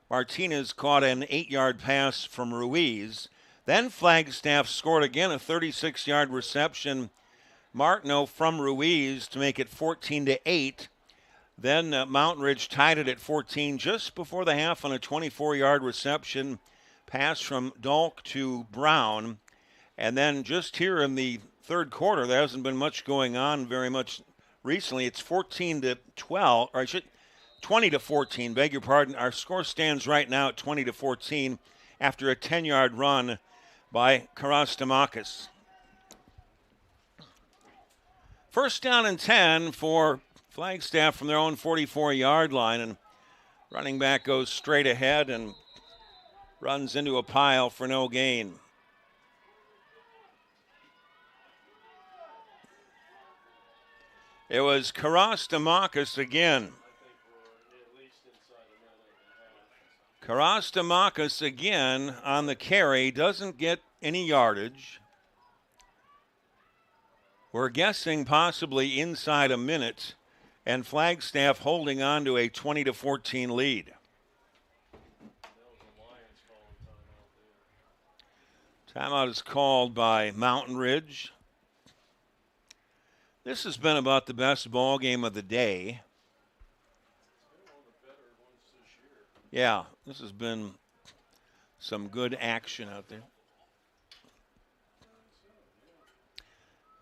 Martinez caught an 8-yard pass from Ruiz. Then Flagstaff scored again, a 36-yard reception, Martineau from Ruiz to make it 14-8. Then Mountain Ridge tied it at 14 just before the half on a 24-yard reception, pass from Dolk to Brown. And then just here in the third quarter, there hasn't been much going on very much recently. It's 14-12, or 20-14, beg your pardon. Our score stands right now at 20-14 after a 10-yard run by Karastamakis. First down and 10 for Flagstaff from their own 44-yard line, and running back goes straight ahead and runs into a pile for no gain. It was Karastamakis again. Karastamakis again on the carry, doesn't get any yardage. We're guessing possibly inside a minute, and Flagstaff holding on to a 20-14 lead. Timeout is called by Mountain Ridge. This has been about the best ball game of the day. Yeah, this has been some good action out there.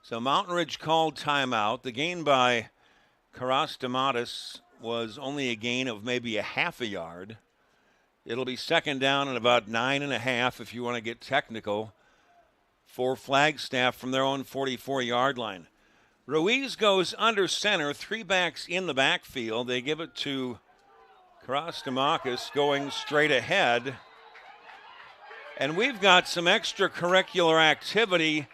So Mountain Ridge called timeout. The gain by Karastamakis was only a gain of maybe a half a yard. It'll be second down and about 9.5 if you want to get technical for Flagstaff from their own 44-yard line. Ruiz goes under center, 3 backs in the backfield. They give it to Karastamakis going straight ahead. And we've got some extracurricular activity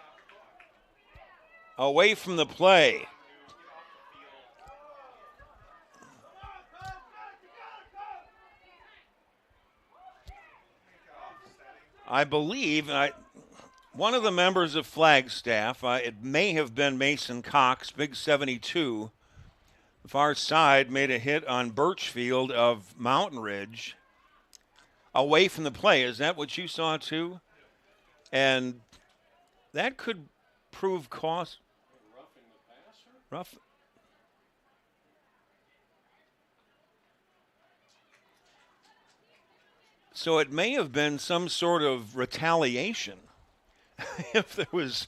away from the play. I believe one of the members of Flagstaff, it may have been Mason Cox, big 72, the far side, made a hit on Birchfield of Mountain Ridge away from the play. Is that what you saw too? And that could prove cost. Rough. So it may have been some sort of retaliation. If there was,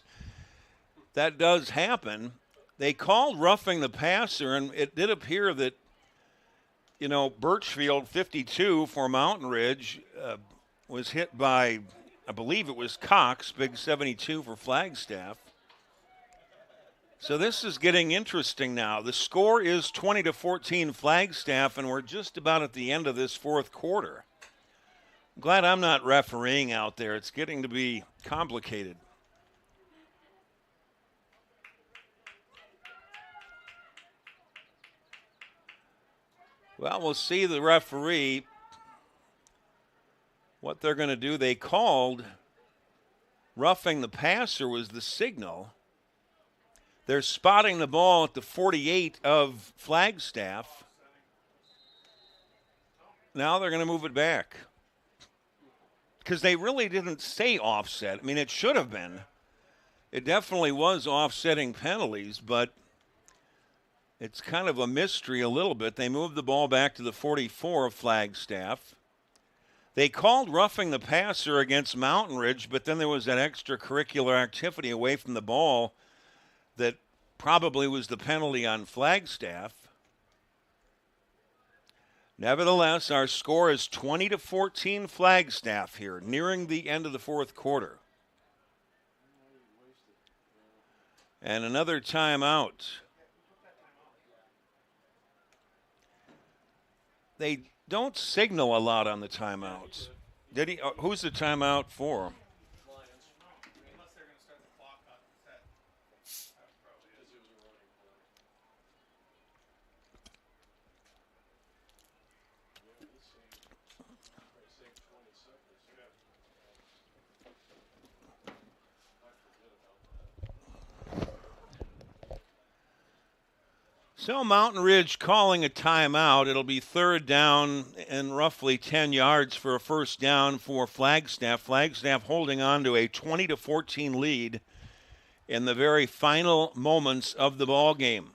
that does happen. They called roughing the passer, and it did appear that, Birchfield, 52 for Mountain Ridge, was hit by, I believe it was Cox, big 72 for Flagstaff. So this is getting interesting now. The score is 20-14 Flagstaff, and we're just about at the end of this fourth quarter. I'm glad I'm not refereeing out there. It's getting to be complicated. Well, we'll see the referee, what they're going to do. They called roughing the passer was the signal. They're spotting the ball at the 48 of Flagstaff. Now they're going to move it back. Because they really didn't say offset. I mean, it should have been. It definitely was offsetting penalties, but it's kind of a mystery a little bit. They moved the ball back to the 44 of Flagstaff. They called roughing the passer against Mountain Ridge, but then there was that extracurricular activity away from the ball that probably was the penalty on Flagstaff. Nevertheless, our score is 20-14 Flagstaff here, nearing the end of the fourth quarter. And another timeout. They don't signal a lot on the timeouts. Did he? Who's the timeout for? So Mountain Ridge calling a timeout. It'll be third down and roughly 10 yards for a first down for Flagstaff. Flagstaff holding on to a 20-14 lead in the very final moments of the ball game.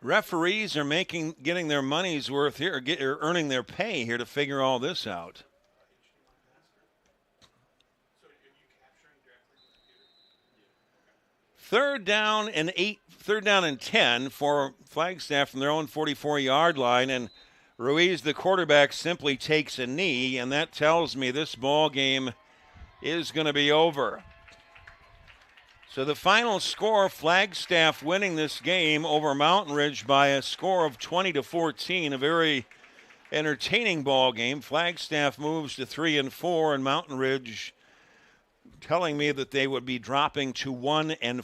Referees are getting their money's worth here, or earning their pay here to figure all this out. Third down and 10 for Flagstaff from their own 44-yard line, and Ruiz, the quarterback, simply takes a knee, and that tells me this ball game is going to be over. So the final score, Flagstaff winning this game over Mountain Ridge by a score of 20-14, a very entertaining ball game. Flagstaff moves to 3-4, and Mountain Ridge telling me that they would be dropping to 1-5.